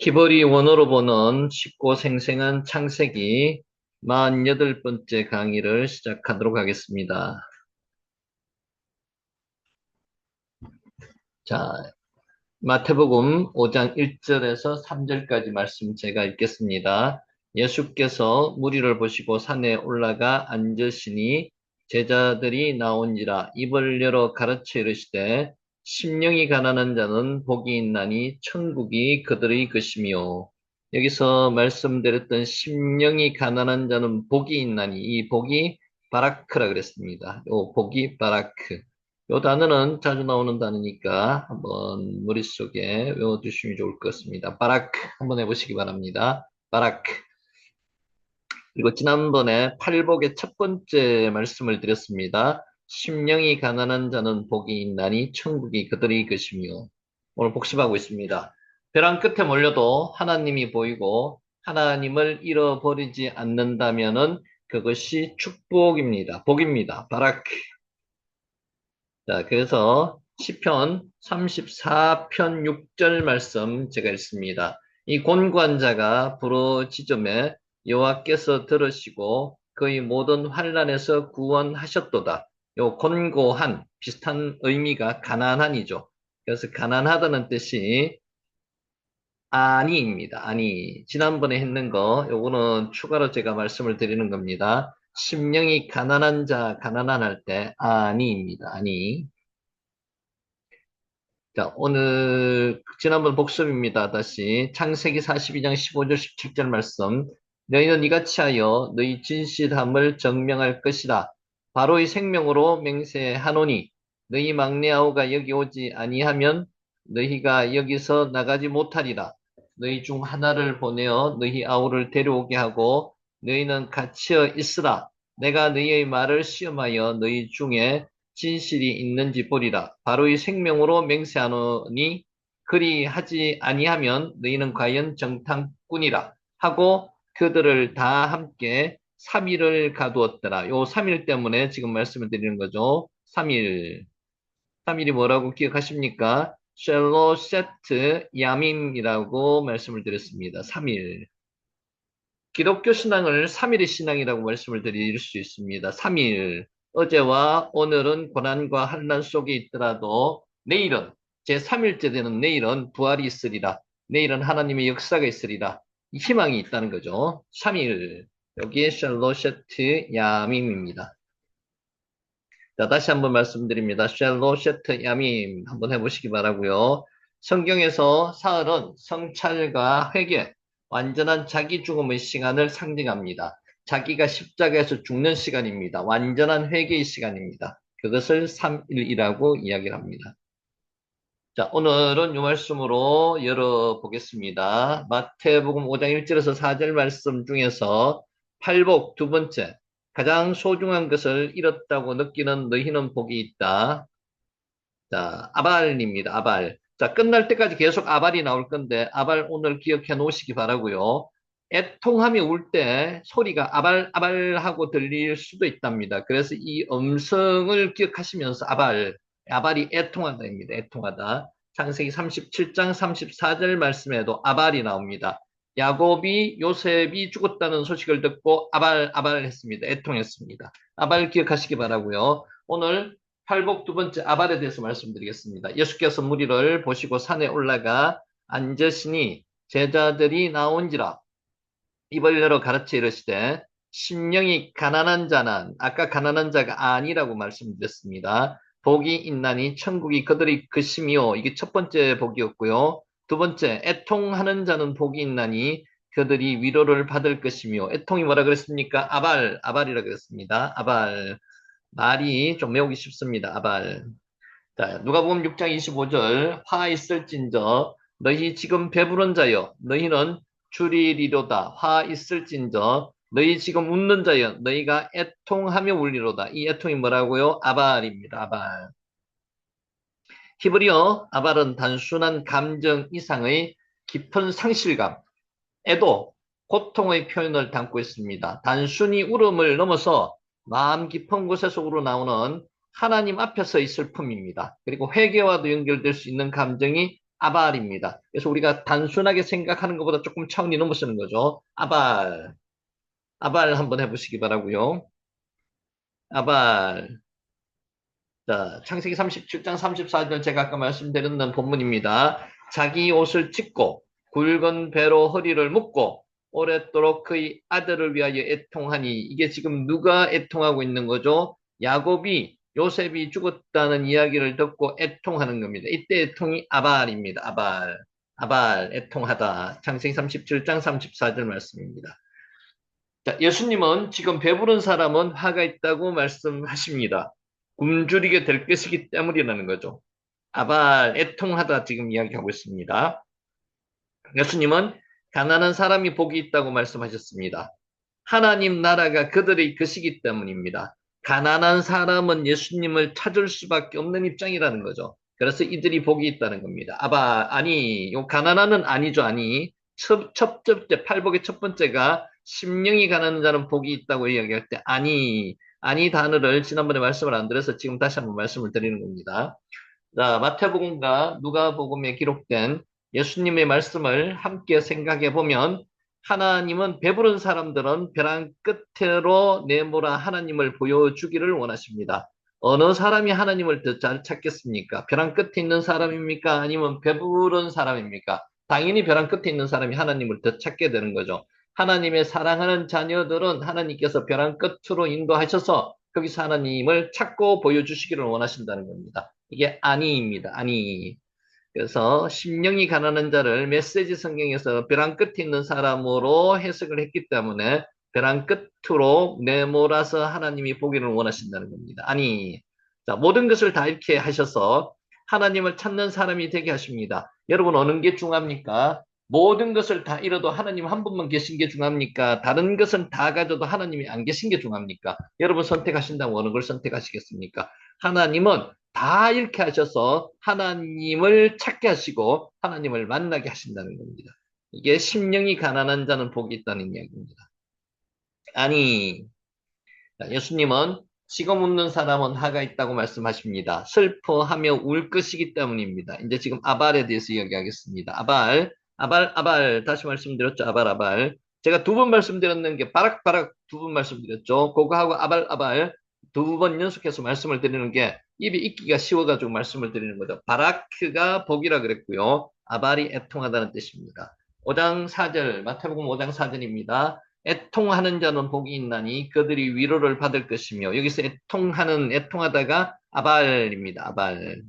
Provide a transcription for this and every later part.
키버리 원어로 보는 쉽고 생생한 창세기 48번째 강의를 시작하도록 하겠습니다. 자, 마태복음 5장 1절에서 3절까지 말씀 제가 읽겠습니다. 예수께서 무리를 보시고 산에 올라가 앉으시니 제자들이 나온지라 입을 열어 가르쳐 이르시되 심령이 가난한 자는 복이 있나니 천국이 그들의 것이며, 여기서 말씀드렸던 심령이 가난한 자는 복이 있나니, 이 복이 바라크라 그랬습니다. 요 복이 바라크. 요 단어는 자주 나오는 단어니까 한번 머릿속에 외워두시면 좋을 것 같습니다. 바라크 한번 해보시기 바랍니다. 바라크. 그리고 지난번에 팔복의 첫 번째 말씀을 드렸습니다. 심령이 가난한 자는 복이 있나니 천국이 그들의 것이며, 오늘 복습하고 있습니다. 벼랑 끝에 몰려도 하나님이 보이고 하나님을 잃어버리지 않는다면은 그것이 축복입니다. 복입니다. 바라크. 자, 그래서 시편 34편 6절 말씀 제가 읽습니다. 이 곤고한 자가 부르짖음에 여호와께서 들으시고 그의 모든 환난에서 구원하셨도다. 요 곤고한 비슷한 의미가 가난한이죠. 그래서 가난하다는 뜻이 아니입니다. 아니. 지난번에 했는 거 요거는 추가로 제가 말씀을 드리는 겁니다. 심령이 가난한 자, 가난한 할 때 아니입니다. 아니. 자, 오늘 지난번 복습입니다. 다시 창세기 42장 15절 17절 말씀. 너희는 이같이 하여 너희 진실함을 증명할 것이다. 바로 이 생명으로 맹세하노니 너희 막내 아우가 여기 오지 아니하면 너희가 여기서 나가지 못하리라. 너희 중 하나를 보내어 너희 아우를 데려오게 하고 너희는 갇혀 있으라. 내가 너희의 말을 시험하여 너희 중에 진실이 있는지 보리라. 바로 이 생명으로 맹세하노니 그리하지 아니하면 너희는 과연 정탐꾼이라 하고 그들을 다 함께 3일을 가두었더라. 요 3일 때문에 지금 말씀을 드리는 거죠. 3일. 3일이 뭐라고 기억하십니까? 쉘로세트 야밈이라고 말씀을 드렸습니다. 3일. 기독교 신앙을 3일의 신앙이라고 말씀을 드릴 수 있습니다. 3일. 어제와 오늘은 고난과 환난 속에 있더라도 내일은, 제3일째 되는 내일은 부활이 있으리라. 내일은 하나님의 역사가 있으리라. 희망이 있다는 거죠. 3일. 여기에 샬로셰트 야밈입니다. 자, 다시 한번 말씀드립니다. 샬로셰트 야밈 한번 해보시기 바라고요. 성경에서 사흘은 성찰과 회개, 완전한 자기 죽음의 시간을 상징합니다. 자기가 십자가에서 죽는 시간입니다. 완전한 회개의 시간입니다. 그것을 3일이라고 이야기를 합니다. 자, 오늘은 이 말씀으로 열어보겠습니다. 마태복음 5장 1절에서 4절 말씀 중에서 팔복 두 번째, 가장 소중한 것을 잃었다고 느끼는 너희는 복이 있다. 자, 아발입니다. 아발. 자, 끝날 때까지 계속 아발이 나올 건데 아발 오늘 기억해 놓으시기 바라고요. 애통함이 울 때 소리가 아발 아발 하고 들릴 수도 있답니다. 그래서 이 음성을 기억하시면서 아발이 애통하다입니다. 애통하다. 창세기 37장 34절 말씀에도 아발이 나옵니다. 야곱이 요셉이 죽었다는 소식을 듣고 아발 했습니다. 애통했습니다. 아발 기억하시기 바라고요. 오늘 팔복 두 번째 아발에 대해서 말씀드리겠습니다. 예수께서 무리를 보시고 산에 올라가 앉으시니 제자들이 나온지라 입을 열어 가르쳐 이르시되 심령이 가난한 자는, 아까 가난한 자가 아니라고 말씀드렸습니다. 복이 있나니 천국이 그들의 것이며, 이게 첫 번째 복이었고요. 두 번째, 애통하는 자는 복이 있나니 그들이 위로를 받을 것이며, 애통이 뭐라 그랬습니까? 아발이라 그랬습니다. 아발. 말이 좀 외우기 쉽습니다. 아발. 자, 누가복음 6장 25절 화 있을진저 너희 지금 배부른 자여 너희는 줄이리로다. 화 있을진저 너희 지금 웃는 자여 너희가 애통하며 울리로다. 이 애통이 뭐라고요? 아발입니다. 아발. 히브리어 아발은 단순한 감정 이상의 깊은 상실감, 애도, 고통의 표현을 담고 있습니다. 단순히 울음을 넘어서 마음 깊은 곳에서 우러나오는 하나님 앞에서의 슬픔입니다. 그리고 회개와도 연결될 수 있는 감정이 아발입니다. 그래서 우리가 단순하게 생각하는 것보다 조금 차원이 넘어서는 거죠. 아발. 아발 한번 해보시기 바라고요. 아발. 자, 창세기 37장 34절 제가 아까 말씀드렸던 본문입니다. 자기 옷을 찢고 굵은 배로 허리를 묶고 오랫도록 그의 아들을 위하여 애통하니 이게 지금 누가 애통하고 있는 거죠? 야곱이 요셉이 죽었다는 이야기를 듣고 애통하는 겁니다. 이때 애통이 아발입니다. 아발. 아발, 애통하다. 창세기 37장 34절 말씀입니다. 자, 예수님은 지금 배부른 사람은 화가 있다고 말씀하십니다. 굶주리게 될 것이기 때문이라는 거죠. 아발, 애통하다 지금 이야기하고 있습니다. 예수님은 가난한 사람이 복이 있다고 말씀하셨습니다. 하나님 나라가 그들의 것이기 때문입니다. 가난한 사람은 예수님을 찾을 수밖에 없는 입장이라는 거죠. 그래서 이들이 복이 있다는 겁니다. 아니, 요 가난한은 아니죠, 아니. 첫 번째, 팔복의 첫 번째가 심령이 가난한 자는 복이 있다고 이야기할 때, 아니 단어를 지난번에 말씀을 안 드려서 지금 다시 한번 말씀을 드리는 겁니다. 자, 마태복음과 누가복음에 기록된 예수님의 말씀을 함께 생각해 보면 하나님은 배부른 사람들은 벼랑 끝으로 내몰아 하나님을 보여주기를 원하십니다. 어느 사람이 하나님을 더 잘 찾겠습니까? 벼랑 끝에 있는 사람입니까? 아니면 배부른 사람입니까? 당연히 벼랑 끝에 있는 사람이 하나님을 더 찾게 되는 거죠. 하나님의 사랑하는 자녀들은 하나님께서 벼랑 끝으로 인도하셔서 거기서 하나님을 찾고 보여주시기를 원하신다는 겁니다. 이게 아니입니다. 아니. 그래서 심령이 가난한 자를 메시지 성경에서 벼랑 끝에 있는 사람으로 해석을 했기 때문에 벼랑 끝으로 내몰아서 하나님이 보기를 원하신다는 겁니다. 아니, 자, 모든 것을 다 이렇게 하셔서 하나님을 찾는 사람이 되게 하십니다. 여러분, 어느 게 중요합니까? 모든 것을 다 잃어도 하나님 한 분만 계신 게 중요합니까? 다른 것은 다 가져도 하나님이 안 계신 게 중요합니까? 여러분 선택하신다면 어느 걸 선택하시겠습니까? 하나님은 다 이렇게 하셔서 하나님을 찾게 하시고 하나님을 만나게 하신다는 겁니다. 이게 심령이 가난한 자는 복이 있다는 이야기입니다. 아니, 예수님은 지금 웃는 사람은 화가 있다고 말씀하십니다. 슬퍼하며 울 것이기 때문입니다. 이제 지금 아발에 대해서 이야기하겠습니다. 아발. 다시 말씀드렸죠. 아발. 제가 두 번 말씀드렸는 게 바락 두 번 말씀드렸죠. 그거하고 아발 두 번 연속해서 말씀을 드리는 게 입이 익기가 쉬워가지고 말씀을 드리는 거죠. 바라크가 복이라 그랬고요. 아발이 애통하다는 뜻입니다. 5장 4절, 마태복음 5장 4절입니다. 애통하는 자는 복이 있나니 그들이 위로를 받을 것이며 여기서 애통하다가 아발입니다. 아발.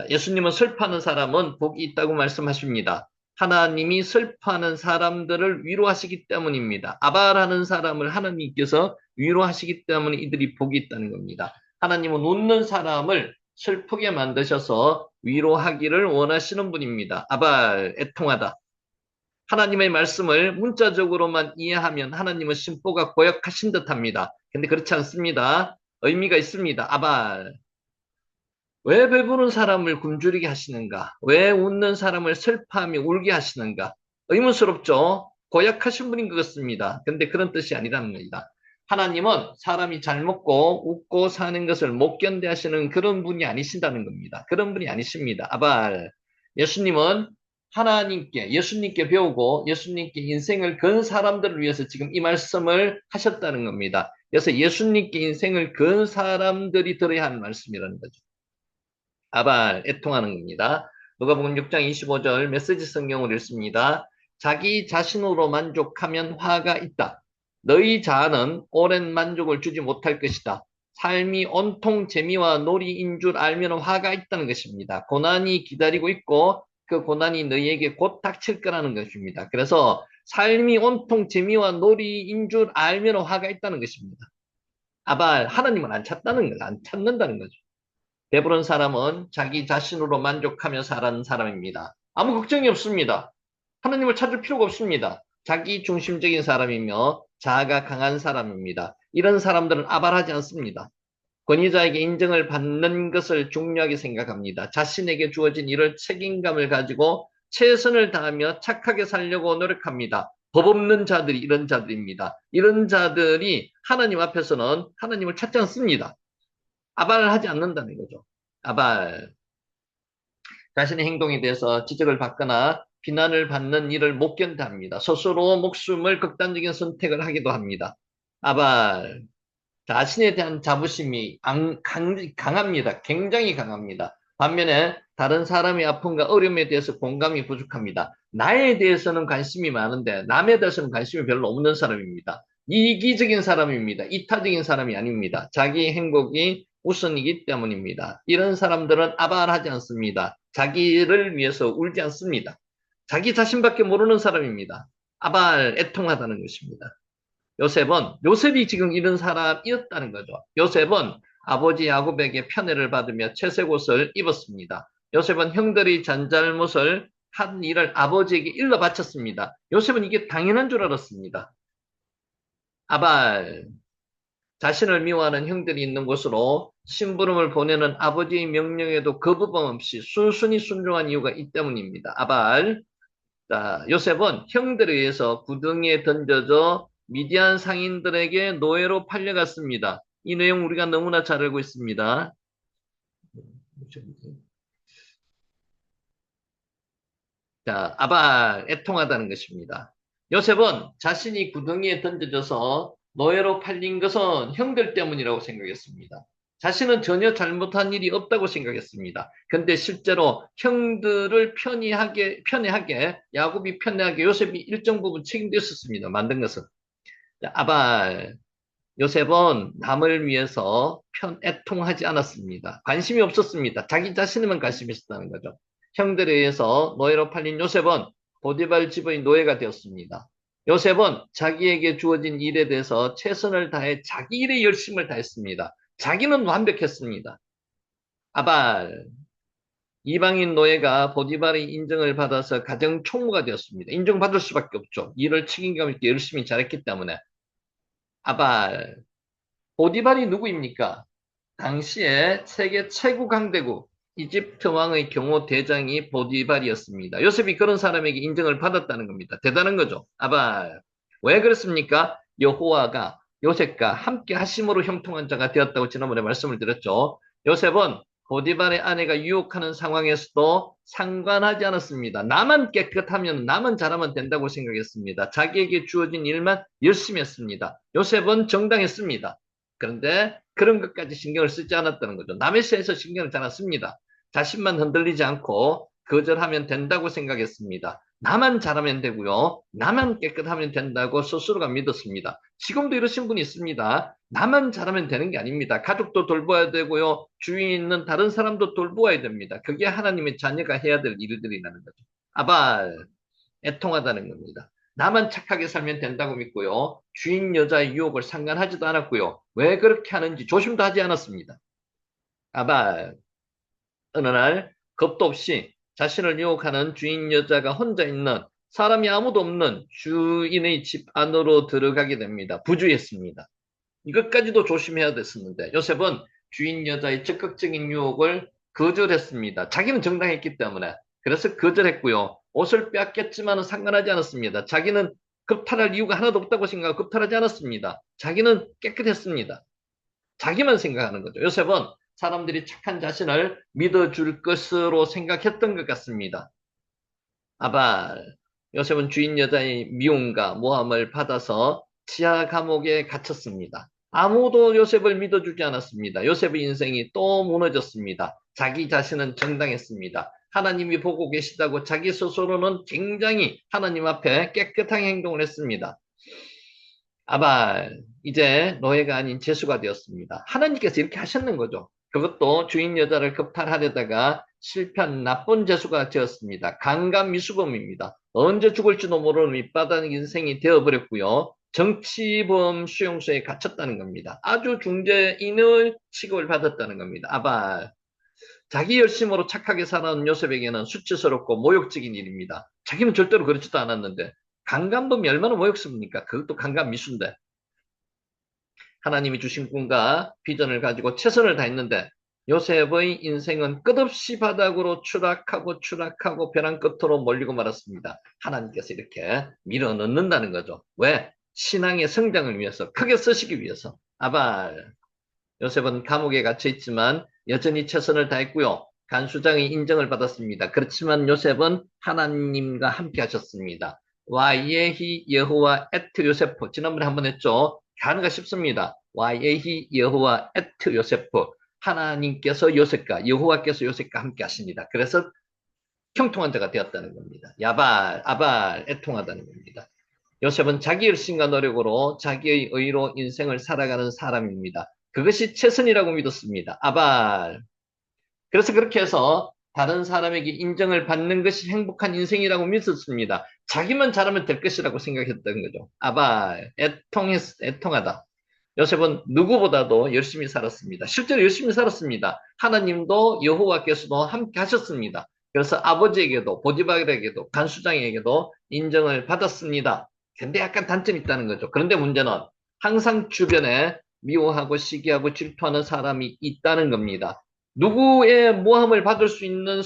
예수님은 슬퍼하는 사람은 복이 있다고 말씀하십니다. 하나님이 슬퍼하는 사람들을 위로하시기 때문입니다. 아발하는 사람을 하나님께서 위로하시기 때문에 이들이 복이 있다는 겁니다. 하나님은 웃는 사람을 슬프게 만드셔서 위로하기를 원하시는 분입니다. 아발, 애통하다. 하나님의 말씀을 문자적으로만 이해하면 하나님은 심보가 고약하신 듯합니다. 근데 그렇지 않습니다. 의미가 있습니다. 아발. 왜 배부른 사람을 굶주리게 하시는가? 왜 웃는 사람을 슬퍼하며 울게 하시는가? 의문스럽죠? 고약하신 분인 것 같습니다. 근데 그런 뜻이 아니라는 겁니다. 하나님은 사람이 잘 먹고 웃고 사는 것을 못 견뎌하시는 그런 분이 아니신다는 겁니다. 그런 분이 아니십니다. 아발. 예수님은 예수님께 배우고 예수님께 인생을 건 사람들을 위해서 지금 이 말씀을 하셨다는 겁니다. 그래서 예수님께 인생을 건 사람들이 들어야 하는 말씀이라는 거죠. 아발, 애통하는 겁니다. 누가복음 6장 25절 메시지 성경을 읽습니다. 자기 자신으로 만족하면 화가 있다. 너희 자아는 오랜 만족을 주지 못할 것이다. 삶이 온통 재미와 놀이인 줄 알면 화가 있다는 것입니다. 고난이 기다리고 있고 그 고난이 너희에게 곧 닥칠 거라는 것입니다. 그래서 삶이 온통 재미와 놀이인 줄 알면 화가 있다는 것입니다. 아발, 하나님을 안 찾다는 거죠. 안 찾는다는 거죠. 배부른 사람은 자기 자신으로 만족하며 살아가는 사람입니다. 아무 걱정이 없습니다. 하나님을 찾을 필요가 없습니다. 자기 중심적인 사람이며 자아가 강한 사람입니다. 이런 사람들은 아발하지 않습니다. 권위자에게 인정을 받는 것을 중요하게 생각합니다. 자신에게 주어진 일을 책임감을 가지고 최선을 다하며 착하게 살려고 노력합니다. 법 없는 자들이 이런 자들입니다. 이런 자들이 하나님 앞에서는 하나님을 찾지 않습니다. 아발을 하지 않는다는 거죠. 아발. 자신의 행동에 대해서 지적을 받거나 비난을 받는 일을 못 견뎌합니다. 스스로 목숨을 극단적인 선택을 하기도 합니다. 아발, 자신에 대한 자부심이 강합니다. 굉장히 강합니다. 반면에 다른 사람의 아픔과 어려움에 대해서 공감이 부족합니다. 나에 대해서는 관심이 많은데 남에 대해서는 관심이 별로 없는 사람입니다. 이기적인 사람입니다. 이타적인 사람이 아닙니다. 자기 행복이 우선이기 때문입니다. 이런 사람들은 아발하지 않습니다. 자기를 위해서 울지 않습니다. 자기 자신밖에 모르는 사람입니다. 아발, 애통하다는 것입니다. 요셉이 지금 이런 사람이었다는 거죠. 요셉은 아버지 야곱에게 편애를 받으며 채색 옷을 입었습니다. 요셉은 형들이 잔잘못을 한 일을 아버지에게 일러 바쳤습니다. 요셉은 이게 당연한 줄 알았습니다. 아발, 자신을 미워하는 형들이 있는 곳으로 심부름을 보내는 아버지의 명령에도 거부감 없이 순순히 순종한 이유가 이 때문입니다. 아발, 자, 요셉은 형들에 의해서 구덩이에 던져져 미디안 상인들에게 노예로 팔려갔습니다. 이 내용 우리가 너무나 잘 알고 있습니다. 자, 아발, 애통하다는 것입니다. 요셉은 자신이 구덩이에 던져져서 노예로 팔린 것은 형들 때문이라고 생각했습니다. 자신은 전혀 잘못한 일이 없다고 생각했습니다. 근데 실제로 형들을 편애하게, 야곱이 편애하게 요셉이 일정 부분 책임도 있었습니다. 만든 것은. 자, 아발, 요셉은 남을 위해서 애통하지 않았습니다. 관심이 없었습니다. 자기 자신에만 관심이 있었다는 거죠. 형들에 의해서 노예로 팔린 요셉은 보디발 집의 노예가 되었습니다. 요셉은 자기에게 주어진 일에 대해서 최선을 다해 자기 일에 열심을 다했습니다. 자기는 완벽했습니다. 아발, 이방인 노예가 보디발의 인정을 받아서 가정 총무가 되었습니다. 인정받을 수밖에 없죠. 일을 책임감 있게 열심히 잘했기 때문에. 아발, 보디발이 누구입니까? 당시에 세계 최고 강대국 이집트 왕의 경호 대장이 보디발이었습니다. 요셉이 그런 사람에게 인정을 받았다는 겁니다. 대단한 거죠. 아발. 왜 그렇습니까? 여호와가 요셉과 함께 하심으로 형통한 자가 되었다고 지난번에 말씀을 드렸죠. 요셉은 보디발의 아내가 유혹하는 상황에서도 상관하지 않았습니다. 나만 깨끗하면 나만 잘하면 된다고 생각했습니다. 자기에게 주어진 일만 열심히 했습니다. 요셉은 정당했습니다. 그런데 그런 것까지 신경을 쓰지 않았다는 거죠. 남의 세에서 신경을 잘 안 씁니다. 자신만 흔들리지 않고 거절하면 된다고 생각했습니다. 나만 잘하면 되고요. 나만 깨끗하면 된다고 스스로가 믿었습니다. 지금도 이러신 분이 있습니다. 나만 잘하면 되는 게 아닙니다. 가족도 돌봐야 되고요. 주위에 있는 다른 사람도 돌보아야 됩니다. 그게 하나님의 자녀가 해야 될 일들이라는 거죠. 아발, 애통하다는 겁니다. 나만 착하게 살면 된다고 믿고요. 주인 여자의 유혹을 상관하지도 않았고요. 왜 그렇게 하는지 조심도 하지 않았습니다. 아발, 어느 날 겁도 없이 자신을 유혹하는 주인 여자가 혼자 있는 사람이 아무도 없는 주인의 집 안으로 들어가게 됩니다. 부주의했습니다. 이것까지도 조심해야 됐었는데 요셉은 주인 여자의 적극적인 유혹을 거절했습니다. 자기는 정당했기 때문에. 그래서 거절했고요. 옷을 빼앗겼지만 상관하지 않았습니다. 자기는 겁탈할 이유가 하나도 없다고 생각하고 겁탈하지 않았습니다. 자기는 깨끗했습니다. 자기만 생각하는 거죠. 요셉은 사람들이 착한 자신을 믿어줄 것으로 생각했던 것 같습니다. 아발, 요셉은 주인 여자의 미움과 모함을 받아서 지하 감옥에 갇혔습니다. 아무도 요셉을 믿어주지 않았습니다. 요셉의 인생이 또 무너졌습니다. 자기 자신은 정당했습니다. 하나님이 보고 계시다고 자기 스스로는 굉장히 하나님 앞에 깨끗한 행동을 했습니다. 아발, 이제 노예가 아닌 죄수가 되었습니다. 하나님께서 이렇게 하셨는 거죠. 그것도 주인 여자를 겁탈하려다가 실패한 나쁜 죄수가 되었습니다. 강간미수범입니다. 언제 죽을지도 모르는 밑바닥 인생이 되어버렸고요. 정치범 수용소에 갇혔다는 겁니다. 아주 중죄인의 취급을 받았다는 겁니다. 아발, 자기 열심으로 착하게 살아온 요셉에게는 수치스럽고 모욕적인 일입니다. 자기는 절대로 그렇지도 않았는데 강간범이 얼마나 모욕스럽습니까? 그것도 강간미수인데. 하나님이 주신 꿈과 비전을 가지고 최선을 다했는데 요셉의 인생은 끝없이 바닥으로 추락하고 벼랑 끝으로 몰리고 말았습니다. 하나님께서 이렇게 밀어넣는다는 거죠. 왜? 신앙의 성장을 위해서, 크게 쓰시기 위해서. 아발, 요셉은 감옥에 갇혀 있지만 여전히 최선을 다했고요. 간수장의 인정을 받았습니다. 그렇지만 요셉은 하나님과 함께 하셨습니다. 와예히 여호와 에트 요세프. 지난번에 한번 했죠. 가능가 쉽습니다. 와예히 여호와 에트 요세프. 하나님께서 요셉과 여호와께서 요셉과 함께 하십니다. 그래서 형통한 자가 되었다는 겁니다. 야발, 아발, 애통하다는 겁니다. 요셉은 자기 열심과 노력으로 자기의 의로 인생을 살아가는 사람입니다. 그것이 최선이라고 믿었습니다. 아발. 그래서 그렇게 해서 다른 사람에게 인정을 받는 것이 행복한 인생이라고 믿었습니다. 자기만 잘하면 될 것이라고 생각했던 거죠. 아발, 애통하다. 요셉은 누구보다도 열심히 살았습니다. 실제로 열심히 살았습니다. 하나님도 여호와께서도 함께 하셨습니다. 그래서 아버지에게도 보디발에게도 간수장에게도 인정을 받았습니다. 근데 약간 단점이 있다는 거죠. 그런데 문제는 항상 주변에 미워하고 시기하고 질투하는 사람이 있다는 겁니다. 누구의 모함을 받을 수 있는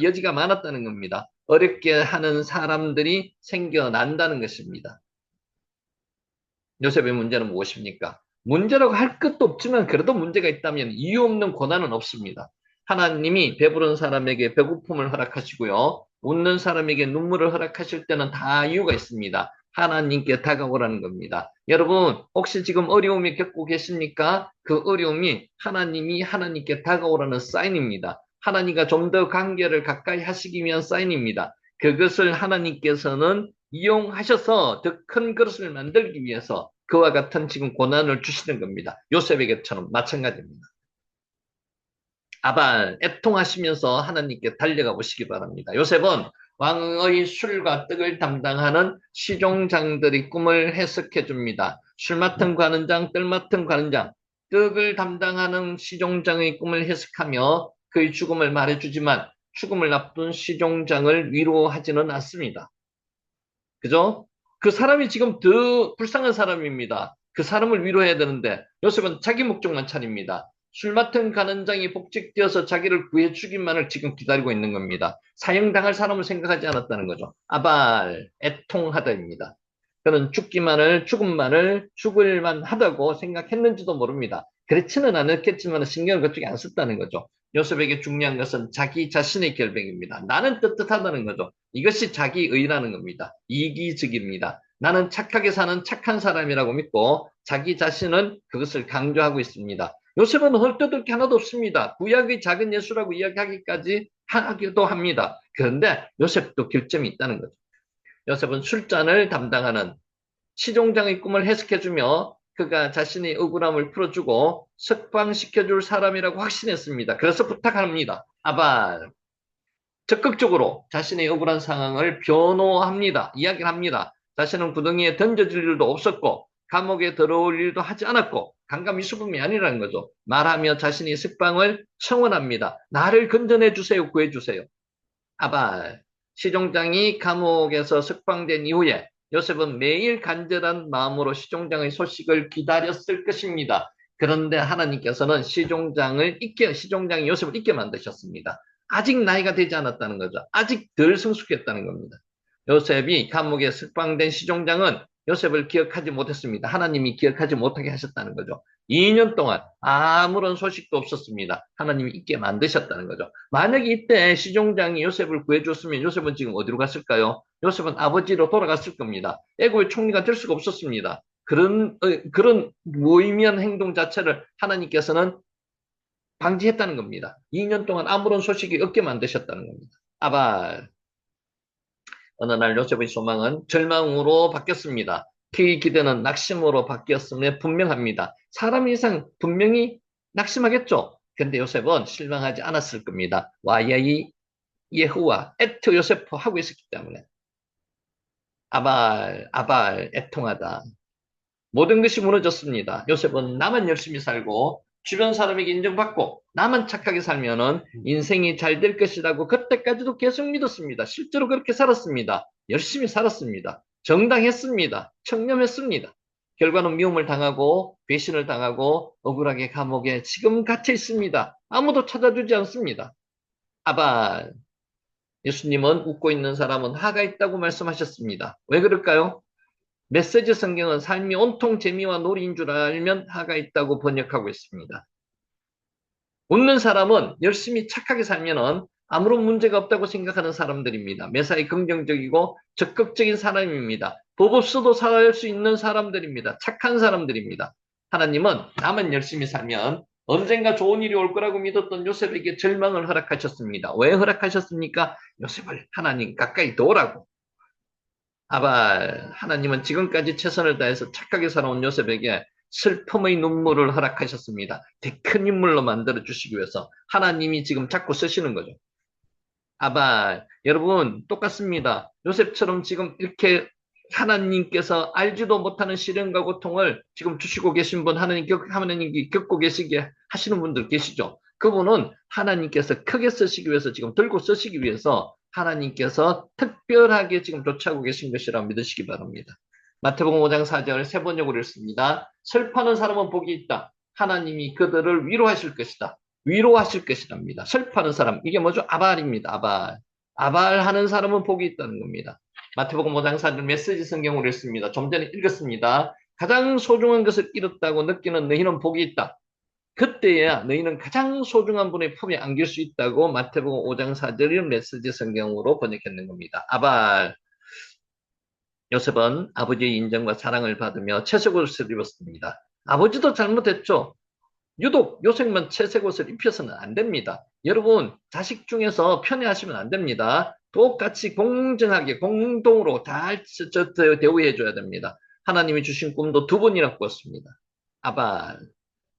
여지가 많았다는 겁니다. 어렵게 하는 사람들이 생겨난다는 것입니다. 요셉의 문제는 무엇입니까? 문제라고 할 것도 없지만 그래도 문제가 있다면 이유 없는 고난은 없습니다. 하나님이 배부른 사람에게 배고픔을 허락하시고요. 웃는 사람에게 눈물을 허락하실 때는 다 이유가 있습니다. 하나님께 다가오라는 겁니다. 여러분, 혹시 지금 어려움이 겪고 계십니까? 그 어려움이 하나님이 하나님께 다가오라는 사인입니다. 하나님과 좀 더 관계를 가까이 하시기 위한 사인입니다. 그것을 하나님께서는 이용하셔서 더 큰 그릇을 만들기 위해서 그와 같은 지금 고난을 주시는 겁니다. 요셉에게처럼 마찬가지입니다. 아발, 애통하시면서 하나님께 달려가 보시기 바랍니다. 요셉은 왕의 술과 떡을 담당하는 시종장들이 꿈을 해석해 줍니다. 술 맡은 관원장, 떡 맡은 관원장, 떡을 담당하는 시종장의 꿈을 해석하며 그의 죽음을 말해주지만 죽음을 앞둔 시종장을 위로하지는 않습니다. 그죠? 그 사람이 지금 더 불쌍한 사람입니다. 그 사람을 위로해야 되는데 요셉은 자기 목적만 차립니다. 술 맡은 간원장이 복직되어서 자기를 구해주기만을 지금 기다리고 있는 겁니다. 사형당할 사람을 생각하지 않았다는 거죠. 아발, 애통하다입니다. 그는 죽을만 하다고 생각했는지도 모릅니다. 그렇지는 않았겠지만 신경을 그쪽에 안 썼다는 거죠. 요셉에게 중요한 것은 자기 자신의 결백입니다. 나는 떳떳하다는 거죠. 이것이 자기의라는 겁니다. 이기적입니다. 나는 착하게 사는 착한 사람이라고 믿고 자기 자신은 그것을 강조하고 있습니다. 요셉은 헐뜯을 게 하나도 없습니다. 구약의 작은 예수라고 이야기하기까지 하기도 합니다. 그런데 요셉도 결점이 있다는 거죠. 요셉은 술잔을 담당하는 시종장의 꿈을 해석해주며 그가 자신의 억울함을 풀어주고 석방시켜줄 사람이라고 확신했습니다. 그래서 부탁합니다. 아발. 적극적으로 자신의 억울한 상황을 변호합니다. 이야기를 합니다. 자신은 구덩이에 던져질 일도 없었고 감옥에 들어올 일도 하지 않았고 강간미수범이 아니라는 거죠. 말하며 자신의 석방을 청원합니다. 나를 건져내 주세요. 구해주세요. 아발. 시종장이 감옥에서 석방된 이후에 요셉은 매일 간절한 마음으로 시종장의 소식을 기다렸을 것입니다. 그런데 하나님께서는 시종장이 요셉을 잊게 만드셨습니다. 아직 나이가 되지 않았다는 거죠. 아직 덜 성숙했다는 겁니다. 요셉이 감옥에 석방된 시종장은 요셉을 기억하지 못했습니다. 하나님이 기억하지 못하게 하셨다는 거죠. 2년 동안 아무런 소식도 없었습니다. 하나님이 잊게 만드셨다는 거죠. 만약에 이때 시종장이 요셉을 구해줬으면 요셉은 지금 어디로 갔을까요? 요셉은 아버지로 돌아갔을 겁니다. 애굽의 총리가 될 수가 없었습니다. 그런 무의미한 행동 자체를 하나님께서는 방지했다는 겁니다. 2년 동안 아무런 소식이 없게 만드셨다는 겁니다. 아발. 어느 날 요셉의 소망은 절망으로 바뀌었습니다. 그의 기대는 낙심으로 바뀌었음에 분명합니다. 사람 이상 분명히 낙심하겠죠. 근데 요셉은 실망하지 않았을 겁니다. 와야이 예후와 에트 요세프 하고 있었기 때문에. 아발, 애통하다. 모든 것이 무너졌습니다. 요셉은 나만 열심히 살고 주변 사람에게 인정받고 나만 착하게 살면은 인생이 잘 될 것이라고 그때까지도 계속 믿었습니다. 실제로 그렇게 살았습니다. 열심히 살았습니다. 정당했습니다. 청렴했습니다. 결과는 미움을 당하고 배신을 당하고 억울하게 감옥에 지금 갇혀 있습니다. 아무도 찾아주지 않습니다. 아발. 예수님은 웃고 있는 사람은 화가 있다고 말씀하셨습니다. 왜 그럴까요? 메시지 성경은 삶이 온통 재미와 놀이인 줄 알면 화가 있다고 번역하고 있습니다. 웃는 사람은 열심히 착하게 살면은 아무런 문제가 없다고 생각하는 사람들입니다. 매사에 긍정적이고 적극적인 사람입니다. 법 없어도 살 수 있는 사람들입니다. 착한 사람들입니다. 하나님은 나만 열심히 살면 언젠가 좋은 일이 올 거라고 믿었던 요셉에게 절망을 허락하셨습니다. 왜 허락하셨습니까? 요셉을 하나님 가까이 도우라고. 아바, 하나님은 지금까지 최선을 다해서 착하게 살아온 요셉에게 슬픔의 눈물을 허락하셨습니다. 더 큰 인물로 만들어 주시기 위해서 하나님이 지금 자꾸 쓰시는 거죠. 아바, 여러분 똑같습니다. 요셉처럼 지금 이렇게 하나님께서 알지도 못하는 시련과 고통을 지금 주시고 계신 분, 하나님이 겪고 계시게 하시는 분들 계시죠? 그분은 하나님께서 크게 쓰시기 위해서 지금 들고 쓰시기 위해서 하나님께서 특별하게 지금 조치하고 계신 것이라 믿으시기 바랍니다. 마태복음 5장 4절 세 번역으로 읽습니다. 슬퍼하는 사람은 복이 있다. 하나님이 그들을 위로하실 것이다. 위로하실 것이랍니다. 슬퍼하는 사람, 이게 뭐죠? 아발입니다. 아발. 아발하는 사람은 복이 있다는 겁니다. 마태복음 5장 4절 메시지 성경으로 읽습니다. 좀 전에 읽었습니다. 가장 소중한 것을 잃었다고 느끼는 너희는 복이 있다. 그때야 너희는 가장 소중한 분의 품에 안길 수 있다고 마태복음 5장 4절을 메시지 성경으로 번역했는 겁니다. 아발. 요셉은 아버지의 인정과 사랑을 받으며 채색옷을 입었습니다. 아버지도 잘못했죠. 유독 요셉만 채색 옷을 입혀서는 안 됩니다. 여러분, 자식 중에서 편애하시면 안 됩니다. 똑같이 공정하게 공동으로 다 대우해 줘야 됩니다. 하나님이 주신 꿈도 두 번이나 꾸었습니다. 아바,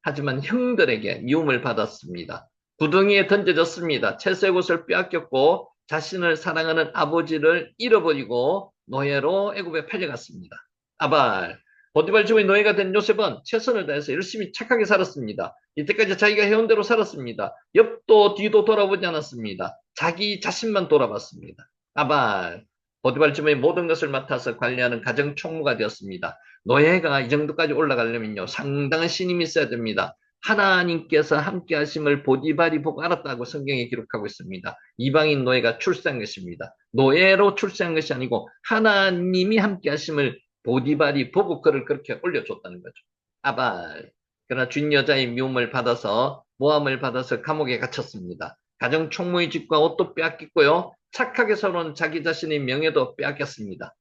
하지만 형들에게 미움을 받았습니다. 구덩이에 던져졌습니다. 채색 옷을 빼앗겼고 자신을 사랑하는 아버지를 잃어버리고 노예로 애굽에 팔려갔습니다. 아발, 보디발 집의 노예가 된 요셉은 최선을 다해서 열심히 착하게 살았습니다. 이때까지 자기가 해온 대로 살았습니다. 옆도 뒤도 돌아보지 않았습니다. 자기 자신만 돌아봤습니다. 아발, 보디발 집의 모든 것을 맡아서 관리하는 가정 총무가 되었습니다. 노예가 이 정도까지 올라가려면요, 상당한 신임이 있어야 됩니다. 하나님께서 함께 하심을 보디발이 보고 알았다고 성경에 기록하고 있습니다. 이방인 노예가 출세한 것입니다. 노예로 출세한 것이 아니고 하나님이 함께 하심을 보디발이 보고 그를 그렇게 올려줬다는 거죠. 아발. 그러나 준 여자의 미움을 받아서 모함을 받아서 감옥에 갇혔습니다. 가정 총무의 집과 옷도 빼앗겼고요. 착하게 살아온 자기 자신의 명예도 빼앗겼습니다.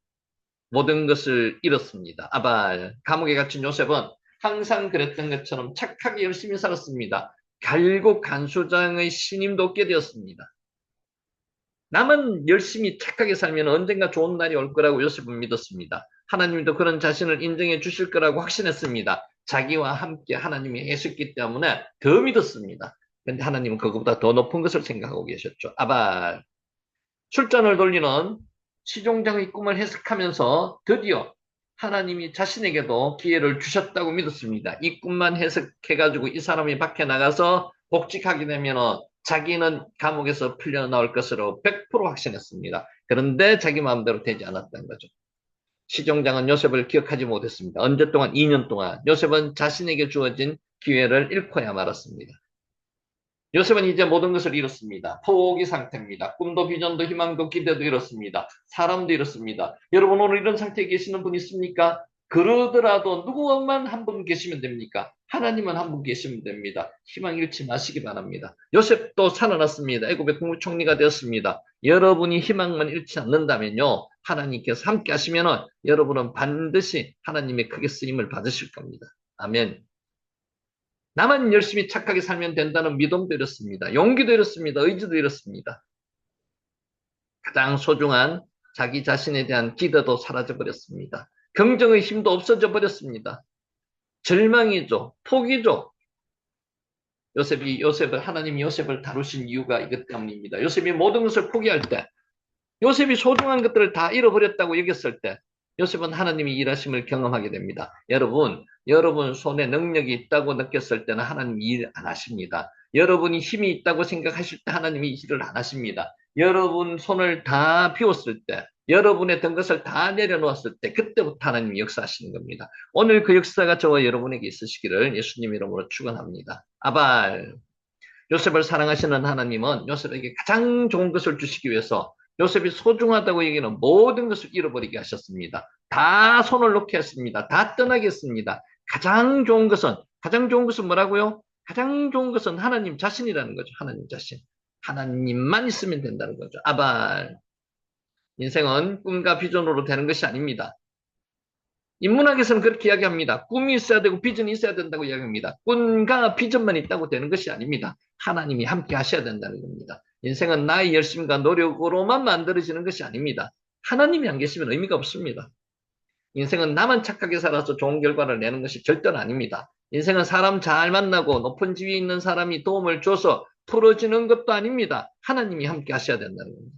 모든 것을 잃었습니다. 아발. 감옥에 갇힌 요셉은 항상 그랬던 것처럼 착하게 열심히 살았습니다. 결국 간수장의 신임도 얻게 되었습니다. 남은 열심히 착하게 살면 언젠가 좋은 날이 올 거라고 요셉은 믿었습니다. 하나님도 그런 자신을 인정해 주실 거라고 확신했습니다. 자기와 함께 하나님이 했었기 때문에 더 믿었습니다. 그런데 하나님은 그것보다 더 높은 것을 생각하고 계셨죠. 아발. 출전을 돌리는 시종장의 꿈을 해석하면서 드디어 하나님이 자신에게도 기회를 주셨다고 믿었습니다. 이 꿈만 해석해가지고 이 사람이 밖에 나가서 복직하게 되면 자기는 감옥에서 풀려나올 것으로 100% 확신했습니다. 그런데 자기 마음대로 되지 않았던 거죠. 시종장은 요셉을 기억하지 못했습니다. 언제 동안? 2년 동안. 요셉은 자신에게 주어진 기회를 잃고야 말았습니다. 요셉은 이제 모든 것을 잃었습니다. 포기 상태입니다. 꿈도 비전도 희망도 기대도 잃었습니다. 사람도 잃었습니다. 여러분 오늘 이런 상태에 계시는 분 있습니까? 그러더라도 누구만 한 분 계시면 됩니까? 하나님은 한 분 계시면 됩니다. 희망 잃지 마시기 바랍니다. 요셉도 살아났습니다. 애굽의 국무총리가 되었습니다. 여러분이 희망만 잃지 않는다면요. 하나님께서 함께 하시면 여러분은 반드시 하나님의 크게 쓰임을 받으실 겁니다. 아멘. 나만 열심히 착하게 살면 된다는 믿음도 잃었습니다. 용기도 잃었습니다. 의지도 잃었습니다. 가장 소중한 자기 자신에 대한 기대도 사라져 버렸습니다. 긍정의 힘도 없어져 버렸습니다. 절망이죠. 포기죠. 하나님이 요셉을 다루신 이유가 이것 때문입니다. 요셉이 모든 것을 포기할 때, 요셉이 소중한 것들을 다 잃어버렸다고 여겼을 때, 요셉은 하나님이 일하심을 경험하게 됩니다. 여러분 손에 능력이 있다고 느꼈을 때는 하나님이 일 안 하십니다. 여러분이 힘이 있다고 생각하실 때 하나님이 일을 안 하십니다. 여러분 손을 다 비웠을 때, 여러분의 든 것을 다 내려놓았을 때, 그때부터 하나님이 역사하시는 겁니다. 오늘 그 역사가 저와 여러분에게 있으시기를 예수님 이름으로 축원합니다. 아발. 요셉을 사랑하시는 하나님은 요셉에게 가장 좋은 것을 주시기 위해서 요셉이 소중하다고 얘기는 모든 것을 잃어버리게 하셨습니다. 다 손을 놓게 했습니다. 다 떠나게 했습니다. 가장 좋은 것은 뭐라고요? 가장 좋은 것은 하나님 자신이라는 거죠. 하나님 자신. 하나님만 있으면 된다는 거죠. 아발. 인생은 꿈과 비전으로 되는 것이 아닙니다. 인문학에서는 그렇게 이야기합니다. 꿈이 있어야 되고 비전이 있어야 된다고 이야기합니다. 꿈과 비전만 있다고 되는 것이 아닙니다. 하나님이 함께 하셔야 된다는 겁니다. 인생은 나의 열심과 노력으로만 만들어지는 것이 아닙니다. 하나님이 안 계시면 의미가 없습니다. 인생은 나만 착하게 살아서 좋은 결과를 내는 것이 절대로 아닙니다. 인생은 사람 잘 만나고 높은 지위에 있는 사람이 도움을 줘서 풀어지는 것도 아닙니다. 하나님이 함께 하셔야 된다는 겁니다.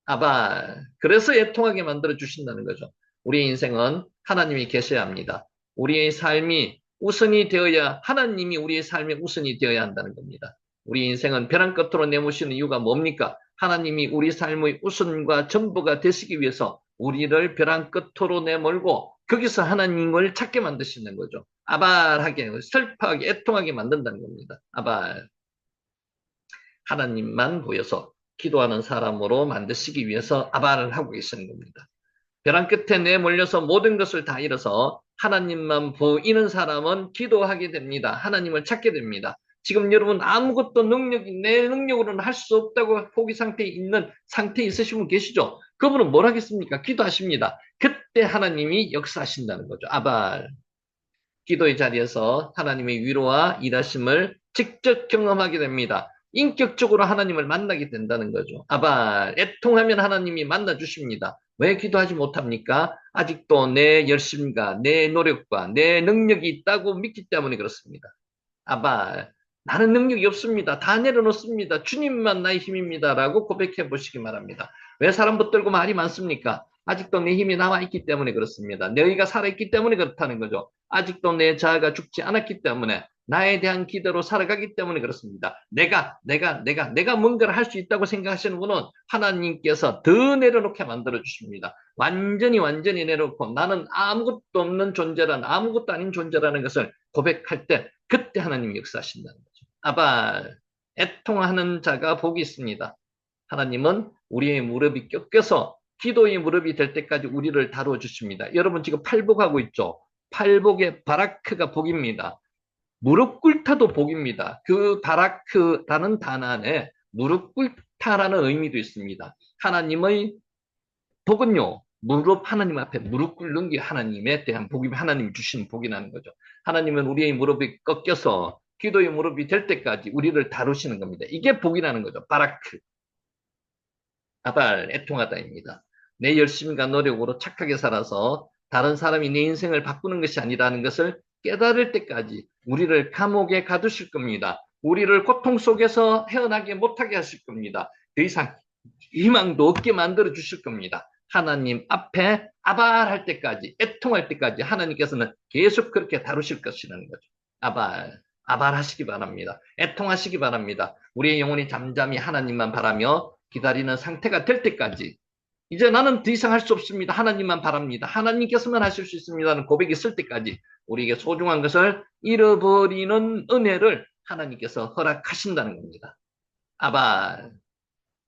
아바, 그래서 애통하게 만들어 주신다는 거죠. 우리의 인생은 하나님이 계셔야 합니다. 우리의 삶이 우선이 되어야, 하나님이 우리의 삶의 우선이 되어야 한다는 겁니다. 우리 인생은 벼랑 끝으로 내모시는 이유가 뭡니까? 하나님이 우리 삶의 우선과 전부가 되시기 위해서 우리를 벼랑 끝으로 내몰고 거기서 하나님을 찾게 만드시는 거죠. 아발하게, 슬퍼하게, 애통하게 만든다는 겁니다. 아발. 하나님만 보여서 기도하는 사람으로 만드시기 위해서 아발을 하고 계시는 겁니다. 벼랑 끝에 내몰려서 모든 것을 다 잃어서 하나님만 보이는 사람은 기도하게 됩니다. 하나님을 찾게 됩니다. 지금 여러분 아무것도 내 능력으로는 할 수 없다고 포기 상태에 있는 상태에 있으신 분 계시죠? 그분은 뭘 하겠습니까? 기도하십니다. 그때 하나님이 역사하신다는 거죠. 아발. 기도의 자리에서 하나님의 위로와 일하심을 직접 경험하게 됩니다. 인격적으로 하나님을 만나게 된다는 거죠. 아바, 애통하면 하나님이 만나 주십니다. 왜 기도하지 못합니까? 아직도 내 열심과 내 노력과 내 능력이 있다고 믿기 때문에 그렇습니다. 아바, 나는 능력이 없습니다. 다 내려놓습니다. 주님만 나의 힘입니다. 라고 고백해 보시기 바랍니다. 왜 사람 붙들고 말이 많습니까? 아직도 내 힘이 남아있기 때문에 그렇습니다. 너희가 살아있기 때문에 그렇다는 거죠. 아직도 내 자아가 죽지 않았기 때문에 나에 대한 기대로 살아가기 때문에 그렇습니다. 내가 뭔가를 할 수 있다고 생각하시는 분은 하나님께서 더 내려놓게 만들어 주십니다. 완전히 내려놓고 나는 아무것도 없는 존재라는 아무것도 아닌 존재라는 것을 고백할 때 그때 하나님이 역사하신다는 거죠. 아발, 애통하는 자가 복이 있습니다. 하나님은 우리의 무릎이 꺾여서 기도의 무릎이 될 때까지 우리를 다루어 주십니다. 여러분 지금 팔복하고 있죠? 팔복의 바라크가 복입니다. 무릎 꿇다도 복입니다. 그 바라크라는 단어 안에 무릎 꿇다라는 의미도 있습니다. 하나님의 복은요, 하나님 앞에 무릎 꿇는 게 하나님에 대한 복이면 하나님이 주시는 복이라는 거죠. 하나님은 우리의 무릎이 꺾여서 기도의 무릎이 될 때까지 우리를 다루시는 겁니다. 이게 복이라는 거죠. 바라크. 아발, 애통하다입니다. 내 열심과 노력으로 착하게 살아서 다른 사람이 내 인생을 바꾸는 것이 아니라는 것을 깨달을 때까지 우리를 감옥에 가두실 겁니다. 우리를 고통 속에서 헤어나게 못하게 하실 겁니다. 더 이상 희망도 없게 만들어 주실 겁니다. 하나님 앞에 아발할 때까지, 애통할 때까지 하나님께서는 계속 그렇게 다루실 것이라는 거죠. 아발하시기 바랍니다. 애통하시기 바랍니다. 우리의 영혼이 잠잠히 하나님만 바라며 기다리는 상태가 될 때까지 이제 나는 더 이상 할 수 없습니다. 하나님만 바랍니다. 하나님께서만 하실 수 있습니다는 고백이 있을 때까지 우리에게 소중한 것을 잃어버리는 은혜를 하나님께서 허락하신다는 겁니다. 아발.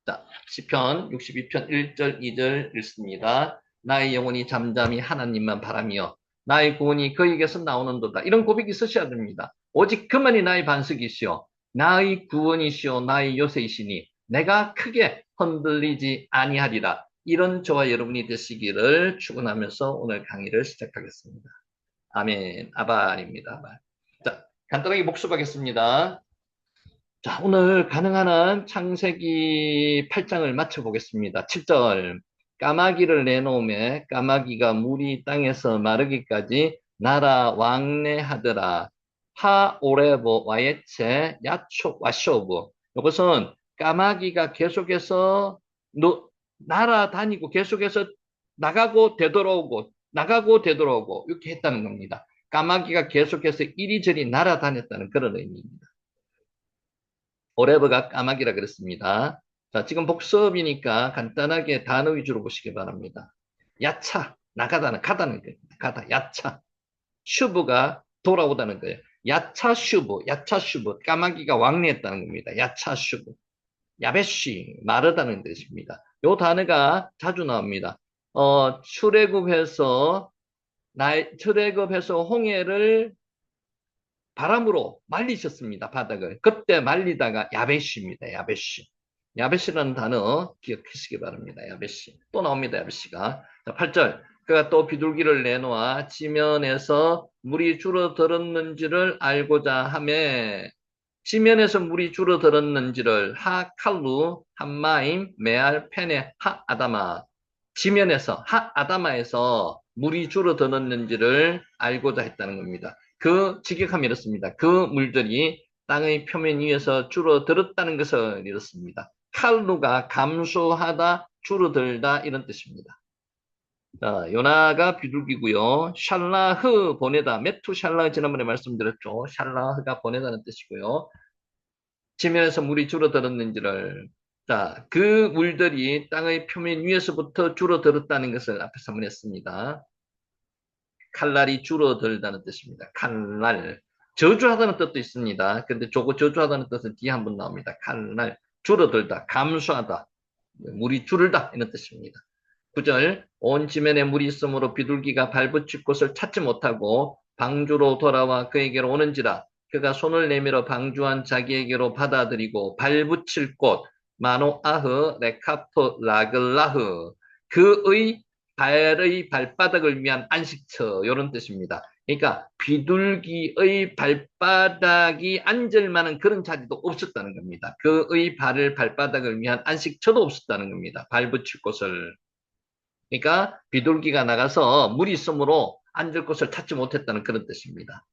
자, 시편 62편 1절 2절 읽습니다. 나의 영혼이 잠잠히 하나님만 바라며 나의 구원이 그에게서 나오는도다. 이런 고백이 있으셔야 됩니다. 오직 그만이 나의 반석이시오. 나의 구원이시오. 나의 요새이시니 내가 크게 흔들리지 아니하리라. 이런 저와 여러분이 되시기를 축원하면서 오늘 강의를 시작하겠습니다. 아멘. 아발입니다. 아발. 자, 간단하게 복습하겠습니다. 자, 오늘 가능한 한 창세기 8장을 맞춰보겠습니다. 7절. 까마귀를 내놓음에 까마귀가 물이 땅에서 마르기까지 날아 왕래하더라. 하 오레보 와예체 야촉 와쇼브. 이것은 까마귀가 계속해서 날아다니고 계속해서 나가고 되돌아오고 나가고 되돌아오고 이렇게 했다는 겁니다. 까마귀가 계속해서 이리저리 날아다녔다는 그런 의미입니다. 오레브가 까마귀라 그랬습니다. 자, 지금 복습이니까 간단하게 단어 위주로 보시기 바랍니다. 야차, 나가다는, 가다는 거예요. 가다, 야차. 슈브가 돌아오다는 거예요. 야차 슈브, 까마귀가 왕래했다는 겁니다. 야차 슈브. 야베쉬, 마르다는 뜻입니다. 요 단어가 자주 나옵니다. 출애굽해서 홍해를 바람으로 말리셨습니다. 바닥을. 그때 말리다가 야베시입니다. 야베시. 야베시라는 단어 기억하시기 바랍니다. 야베시. 또 나옵니다. 야베시가. 자, 8절. 그가 또 비둘기를 내놓아 지면에서 물이 줄어들었는지를 알고자 하매 지면에서 물이 줄어들었는지를 하 칼루 한마임 메알 페네 하 아다마 지면에서 하 아다마에서 물이 줄어들었는지를 알고자 했다는 겁니다. 그 직역하면 이렇습니다. 그 물들이 땅의 표면 위에서 줄어들었다는 것을 이렇습니다. 칼루가 감소하다, 줄어들다 이런 뜻입니다. 자, 요나가 비둘기고요. 샬라흐 보내다. 메투샬라 지난번에 말씀드렸죠. 샬라흐가 보내다는 뜻이고요. 지면에서 물이 줄어들었는지를 자, 그 물들이 땅의 표면 위에서부터 줄어들었다는 것을 앞에서 한번 했습니다. 칼날이 줄어들다는 뜻입니다. 칼날. 저주하다는 뜻도 있습니다. 근데 저거 저주하다는 뜻은 뒤에 한번 나옵니다. 칼날. 줄어들다, 감소하다, 물이 줄다 이런 뜻입니다. 9절 온 지면에 물이 있으므로 비둘기가 발붙일 곳을 찾지 못하고 방주로 돌아와 그에게로 오는지라 그가 손을 내밀어 방주한 자기에게로 받아들이고 발붙일 곳 마노아흐 레카프 라글라흐 그의 발의 발바닥을 위한 안식처 이런 뜻입니다. 그러니까 비둘기의 발바닥이 앉을 만한 그런 자리도 없었다는 겁니다. 그의 발바닥을 위한 안식처도 없었다는 겁니다. 발붙일 곳을. 그러니까 비둘기가 나가서 물이 있으므로 앉을 곳을 찾지 못했다는 그런 뜻입니다.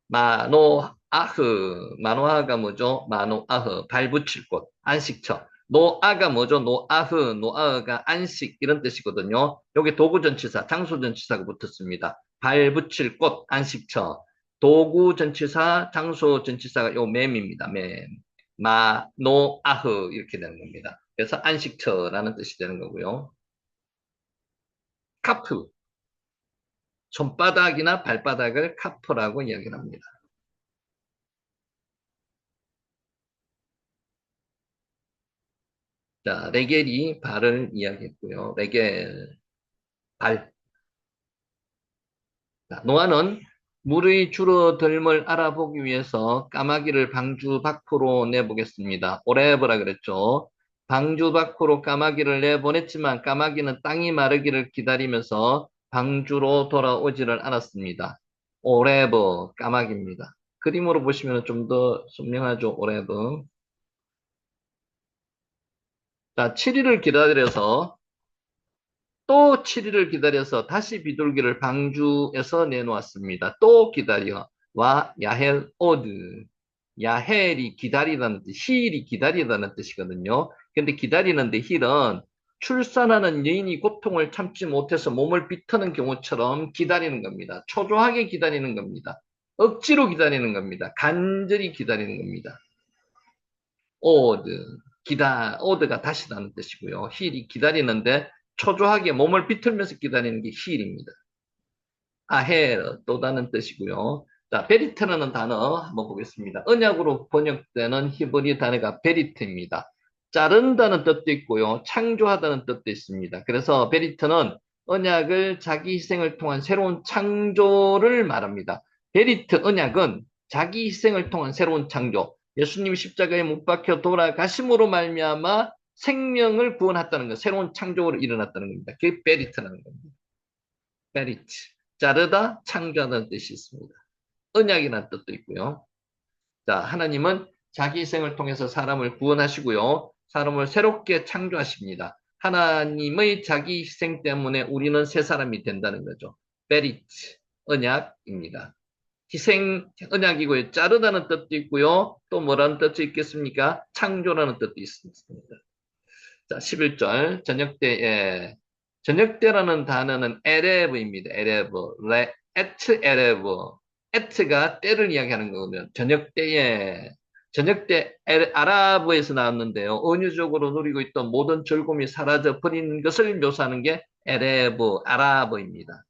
마노아흐, 마노아가 뭐죠? 마노아흐, 발붙일 곳, 안식처. 노아가 뭐죠? 노아흐, 노아흐가 안식 이런 뜻이거든요. 여기 도구전치사, 장소전치사가 붙었습니다. 발붙일 곳, 안식처. 도구전치사, 장소전치사가 요 맴입니다. 맴. 마노아흐 이렇게 되는 겁니다. 그래서 안식처라는 뜻이 되는 거고요. 카프, 손바닥이나 발바닥을 카프라고 이야기를 합니다. 자, 레겔이 발을 이야기했고요. 레겔, 발. 자, 노아는 물의 줄어들음을 알아보기 위해서 까마귀를 방주 밖으로 내보겠습니다. 오레브라 그랬죠. 방주 밖으로 까마귀를 내보냈지만 까마귀는 땅이 마르기를 기다리면서 방주로 돌아오지를 않았습니다. 오레브, 까마귀입니다. 그림으로 보시면 좀 더 선명하죠, 오레브. 자, 7일을 기다려서 또 7일을 기다려서 다시 비둘기를 방주에서 내놓았습니다. 또 기다려. 와 야헬 오드. 야헬이 기다리다는 뜻, 히일이 기다리다는 뜻이거든요. 근데 기다리는데 힐은 출산하는 여인이 고통을 참지 못해서 몸을 비트는 경우처럼 기다리는 겁니다. 초조하게 기다리는 겁니다. 억지로 기다리는 겁니다. 간절히 기다리는 겁니다. 오드, 오드가 다시다는 뜻이고요. 힐이 기다리는데 초조하게 몸을 비틀면서 기다리는 게 힐입니다. 아헤르, 또 다른 뜻이고요. 자, 베리트라는 단어 한번 보겠습니다. 언약으로 번역되는 히브리 단어가 베리트입니다. 자른다는 뜻도 있고요. 창조하다는 뜻도 있습니다. 그래서 베리트는 언약을 자기 희생을 통한 새로운 창조를 말합니다. 베리트 언약은 자기 희생을 통한 새로운 창조. 예수님 십자가에 못 박혀 돌아가심으로 말미암아 생명을 구원했다는 것, 새로운 창조로 일어났다는 겁니다. 그게 베리트라는 겁니다. 베리트. 자르다, 창조하다는 뜻이 있습니다. 언약이라는 뜻도 있고요. 자, 하나님은 자기 희생을 통해서 사람을 구원하시고요. 사람을 새롭게 창조하십니다. 하나님의 자기 희생 때문에 우리는 새 사람이 된다는 거죠. 베리트, 언약입니다. 희생, 언약이고요. 자르다는 뜻도 있고요. 또 뭐라는 뜻도 있겠습니까? 창조라는 뜻도 있습니다. 자, 11절, 저녁 때에 저녁 때라는 단어는 에레브입니다. 에레브, 에트 에레브. 에트가 때를 이야기하는 거거든요. 저녁 때 아랍어에서 나왔는데요. 은유적으로 누리고 있던 모든 즐거움이 사라져 버린 것을 묘사하는 게 에레브, 아랍어입니다.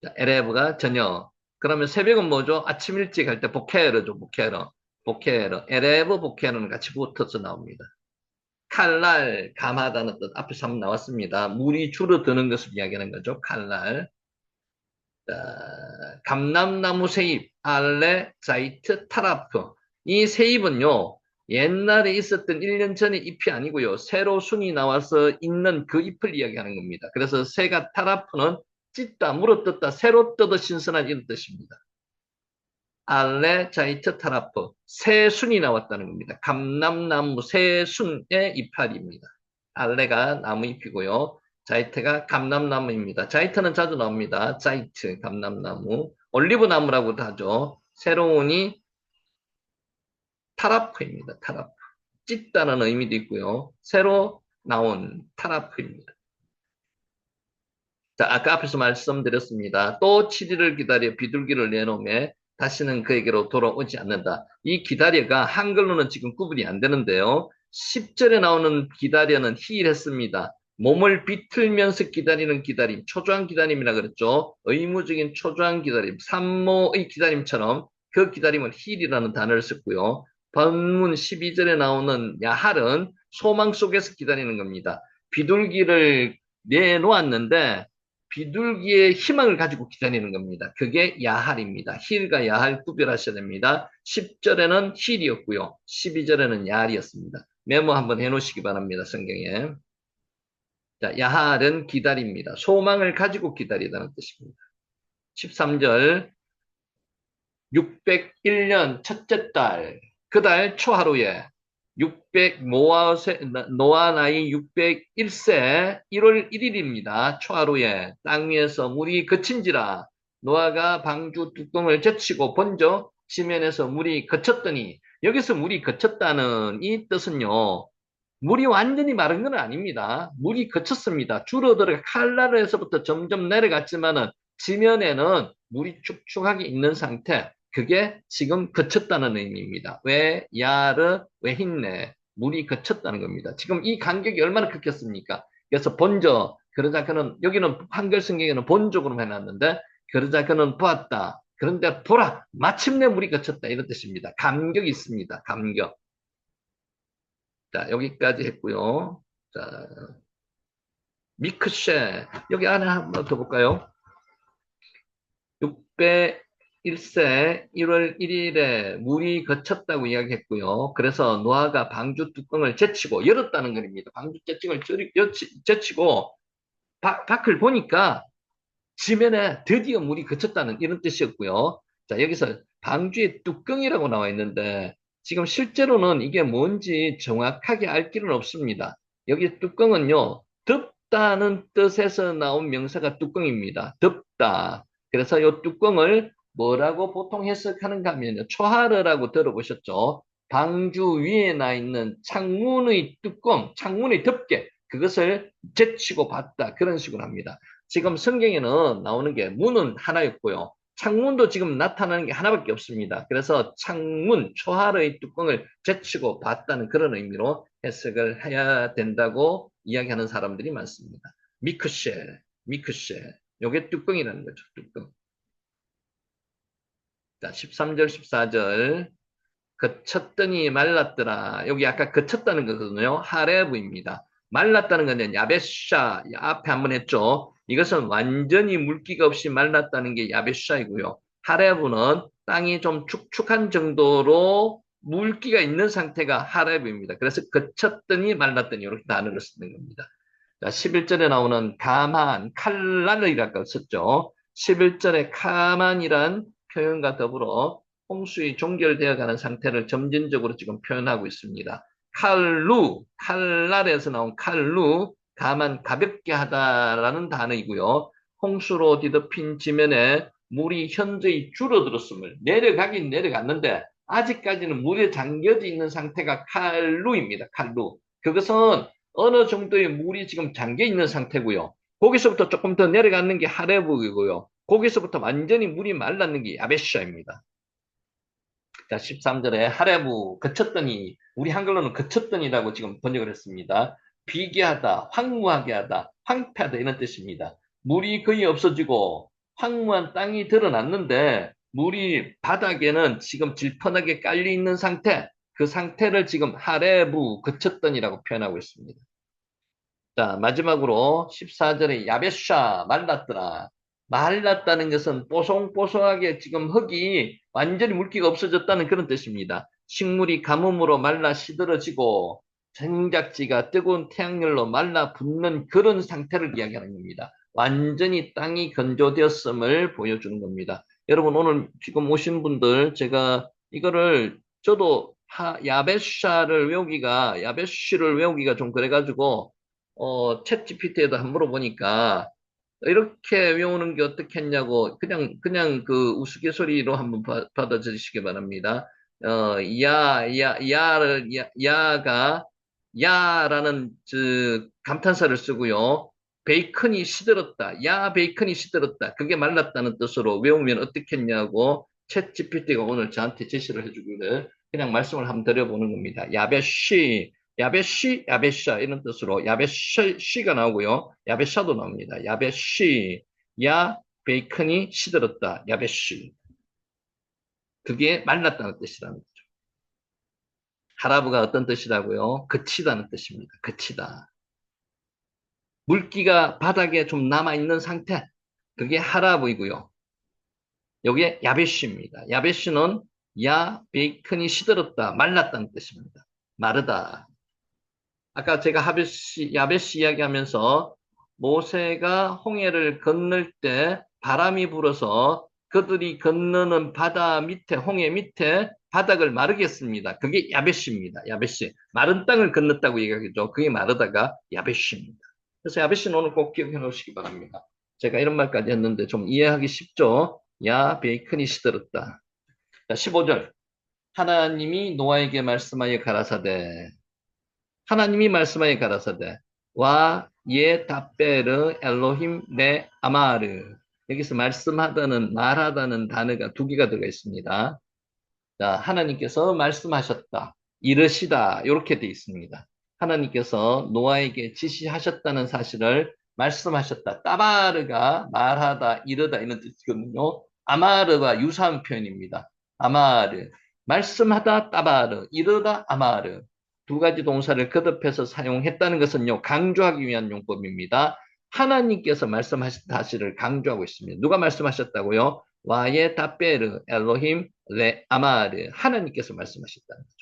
자, 에레브가 저녁. 그러면 새벽은 뭐죠? 아침 일찍 할 때 보케르죠, 보케르. 보케르. 에레브, 보케르는 같이 붙어서 나옵니다. 칼날, 감하다는 뜻 앞에서 한번 나왔습니다. 물이 줄어드는 것을 이야기하는 거죠. 칼날. 감람나무 세입, 알레, 자이트, 타라프. 이 세입은요, 옛날에 있었던 1년 전의 잎이 아니고요, 새로 순이 나와서 있는 그 잎을 이야기하는 겁니다. 그래서 새가 타라프는 찢다, 물어뜯다, 새로 뜯어 신선한 이런 뜻입니다. 알레, 자이트, 타라프. 새 순이 나왔다는 겁니다. 감람나무 새순의 이파리입니다. 알레가 나무잎이고요. 자이트가 감람나무입니다. 자이트는 자주 나옵니다. 자이트, 감람나무. 올리브 나무라고도 하죠. 새로운이 타라프입니다. 타라프. 찢다는 의미도 있고요. 새로 나온 타라프입니다. 자, 아까 앞에서 말씀드렸습니다. 또 7일을 기다려 비둘기를 내놓으며 다시는 그에게로 돌아오지 않는다. 이 기다려가 한글로는 지금 구분이 안 되는데요. 10절에 나오는 기다려는 희일했습니다. 몸을 비틀면서 기다리는 기다림, 초조한 기다림이라 그랬죠. 의무적인 초조한 기다림, 산모의 기다림처럼 그 기다림을 희일이라는 단어를 썼고요. 본문 12절에 나오는 야할은 소망 속에서 기다리는 겁니다. 비둘기를 내놓았는데 비둘기의 희망을 가지고 기다리는 겁니다. 그게 야할입니다. 힐과 야할 구별하셔야 됩니다. 10절에는 힐이었고요. 12절에는 야할이었습니다. 메모 한번 해놓으시기 바랍니다. 성경에. 자, 야할은 기다립니다. 소망을 가지고 기다리다는 뜻입니다. 13절 601년 첫째 달, 그 달 초하루에 600 노아 나이 601세 1월 1일입니다. 초하루에 땅 위에서 물이 그친지라 노아가 방주 뚜껑을 제치고 번져 지면에서 물이 그쳤더니 여기서 물이 그쳤다는 이 뜻은요. 물이 완전히 마른 건 아닙니다. 물이 그쳤습니다. 줄어들어 칼날에서부터 점점 내려갔지만은 지면에는 물이 축축하게 있는 상태. 그게 지금 그쳤다는 의미입니다. 왜 야르 왜 힘내 물이 그쳤다는 겁니다. 지금 이 간격이 얼마나 크겠습니까? 그래서 번져 그러자 그는 여기는 한글 성경에는 본적으로 해놨는데 그러자 그는 보았다. 그런데 보라 마침내 물이 그쳤다 이런 뜻입니다. 감격이 있습니다. 감격. 자, 여기까지 했고요. 자, 미크쉐. 여기 안에 한번 더 볼까요? 601세 1월 1일에 물이 거쳤다고 이야기했고요. 그래서 노아가 방주 뚜껑을 제치고 열었다는 겁니다. 방주 뚜껑을 제치고 밖을 보니까 지면에 드디어 물이 그쳤다는 이런 뜻이었고요. 자, 여기서 방주의 뚜껑이라고 나와 있는데 지금 실제로는 이게 뭔지 정확하게 알 길은 없습니다. 여기 뚜껑은요, 덮다는 뜻에서 나온 명사가 뚜껑입니다. 덮다. 그래서 이 뚜껑을 뭐라고 보통 해석하는가 하면요, 초하르라고 들어보셨죠? 방주 위에 나 있는 창문의 뚜껑, 창문의 덮개, 그것을 제치고 봤다. 그런 식으로 합니다. 지금 성경에는 나오는 게 문은 하나였고요. 창문도 지금 나타나는 게 하나밖에 없습니다. 그래서 창문, 초하루의 뚜껑을 제치고 봤다는 그런 의미로 해석을 해야 된다고 이야기하는 사람들이 많습니다. 미크쉐, 미크쉐. 요게 뚜껑이라는 거죠, 뚜껑. 자, 13절, 14절. 그쳤더니 말랐더라. 여기 아까 그쳤다는 거거든요. 하레브입니다. 말랐다는 건 야베샤 앞에 한번 했죠. 이것은 완전히 물기가 없이 말랐다는 게 야베샤이고요. 하레브는 땅이 좀 축축한 정도로 물기가 있는 상태가 하레브입니다. 그래서 그쳤더니 말랐더니 이렇게 단어를 쓰는 겁니다. 자, 11절에 나오는 가만, 칼날이라고 썼죠. 11절에 가만이란 표현과 더불어 홍수의 종결되어 가는 상태를 점진적으로 지금 표현하고 있습니다. 칼루, 칼날에서 나온 칼루, 가만 가볍게 하다라는 단어이고요. 홍수로 뒤덮인 지면에 물이 현저히 줄어들었음을 내려가긴 내려갔는데 아직까지는 물에 잠겨져 있는 상태가 칼루입니다. 칼루. 그것은 어느 정도의 물이 지금 잠겨 있는 상태고요. 거기서부터 조금 더 내려가는 게 하레브이고요. 거기서부터 완전히 물이 말랐는 게 야베샤입니다. 자, 13절에 하레브 그쳤더니 우리 한글로는 그쳤더니라고 지금 번역을 했습니다. 비계하다, 황무하게 하다, 황폐하다 이런 뜻입니다. 물이 거의 없어지고 황무한 땅이 드러났는데 물이 바닥에는 지금 질펀하게 깔려 있는 상태, 그 상태를 지금 하레브 그쳤더니라고 표현하고 있습니다. 자, 마지막으로 14절에 야베샤 말랐더라. 말랐다는 것은 뽀송뽀송하게 지금 흙이 완전히 물기가 없어졌다는 그런 뜻입니다. 식물이 가뭄으로 말라 시들어지고 생작지가 뜨거운 태양열로 말라 붙는 그런 상태를 이야기하는 겁니다. 완전히 땅이 건조되었음을 보여주는 겁니다. 여러분 오늘 지금 오신 분들 제가 이거를 저도 야베쉬를 외우기가 좀 그래가지고 챗 GPT에도 한번 물어보니까 이렇게 외우는 게 어떻겠냐고 그냥 그 우스갯소리로 한번 받아들이시기 바랍니다. 야가 야라는 감탄사를 쓰고요. 베이컨이 시들었다. 야 베이컨이 시들었다. 그게 말랐다는 뜻으로 외우면 어떻겠냐고 챗 GPT가 오늘 저한테 제시를 해주기를 그냥 말씀을 한번 드려보는 겁니다. 야베쉬, 이런 뜻으로 야베쉬가 나오고요. 야베샤도 나옵니다. 야베쉬, 야 베이컨이 시들었다. 야베쉬. 그게 말랐다는 뜻이라는 거죠. 하라브가 어떤 뜻이라고요? 그치다는 뜻입니다. 그치다. 물기가 바닥에 좀 남아있는 상태. 그게 하라브이고요. 여기에 야베쉬입니다. 야베쉬는 야 베이컨이 시들었다. 말랐다는 뜻입니다. 마르다. 아까 제가 야베시 이야기하면서 모세가 홍해를 건널 때 바람이 불어서 그들이 건너는 바다 밑에, 홍해 밑에 바닥을 마르게 했습니다. 그게 야베시입니다. 야베시. 마른 땅을 건넜다고 얘기하겠죠. 그게 마르다가 야베시입니다. 그래서 야베시는 오늘 꼭 기억해 놓으시기 바랍니다. 제가 이런 말까지 했는데 좀 이해하기 쉽죠? 야, 베이컨이 시들었다. 자, 15절. 하나님이 노아에게 말씀하여 가라사대. 하나님이 말씀하여 가라사대 와 예 답베르 엘로힘 네 아마르. 여기서 말씀하다는 말하다는 단어가 두 개가 들어가 있습니다. 자, 하나님께서 말씀하셨다. 이르시다. 이렇게 되어 있습니다. 하나님께서 노아에게 지시하셨다는 사실을 말씀하셨다. 따바르가 말하다, 이르다 이런 뜻이거든요. 아마르와 유사한 표현입니다. 아마르. 말씀하다 따바르, 이르다 아마르. 두 가지 동사를 거듭해서 사용했다는 것은요, 강조하기 위한 용법입니다. 하나님께서 말씀하신 사실을 강조하고 있습니다. 누가 말씀하셨다고요? 와예 답베르 엘로힘 레 아마르. 하나님께서 말씀하셨다는 거죠.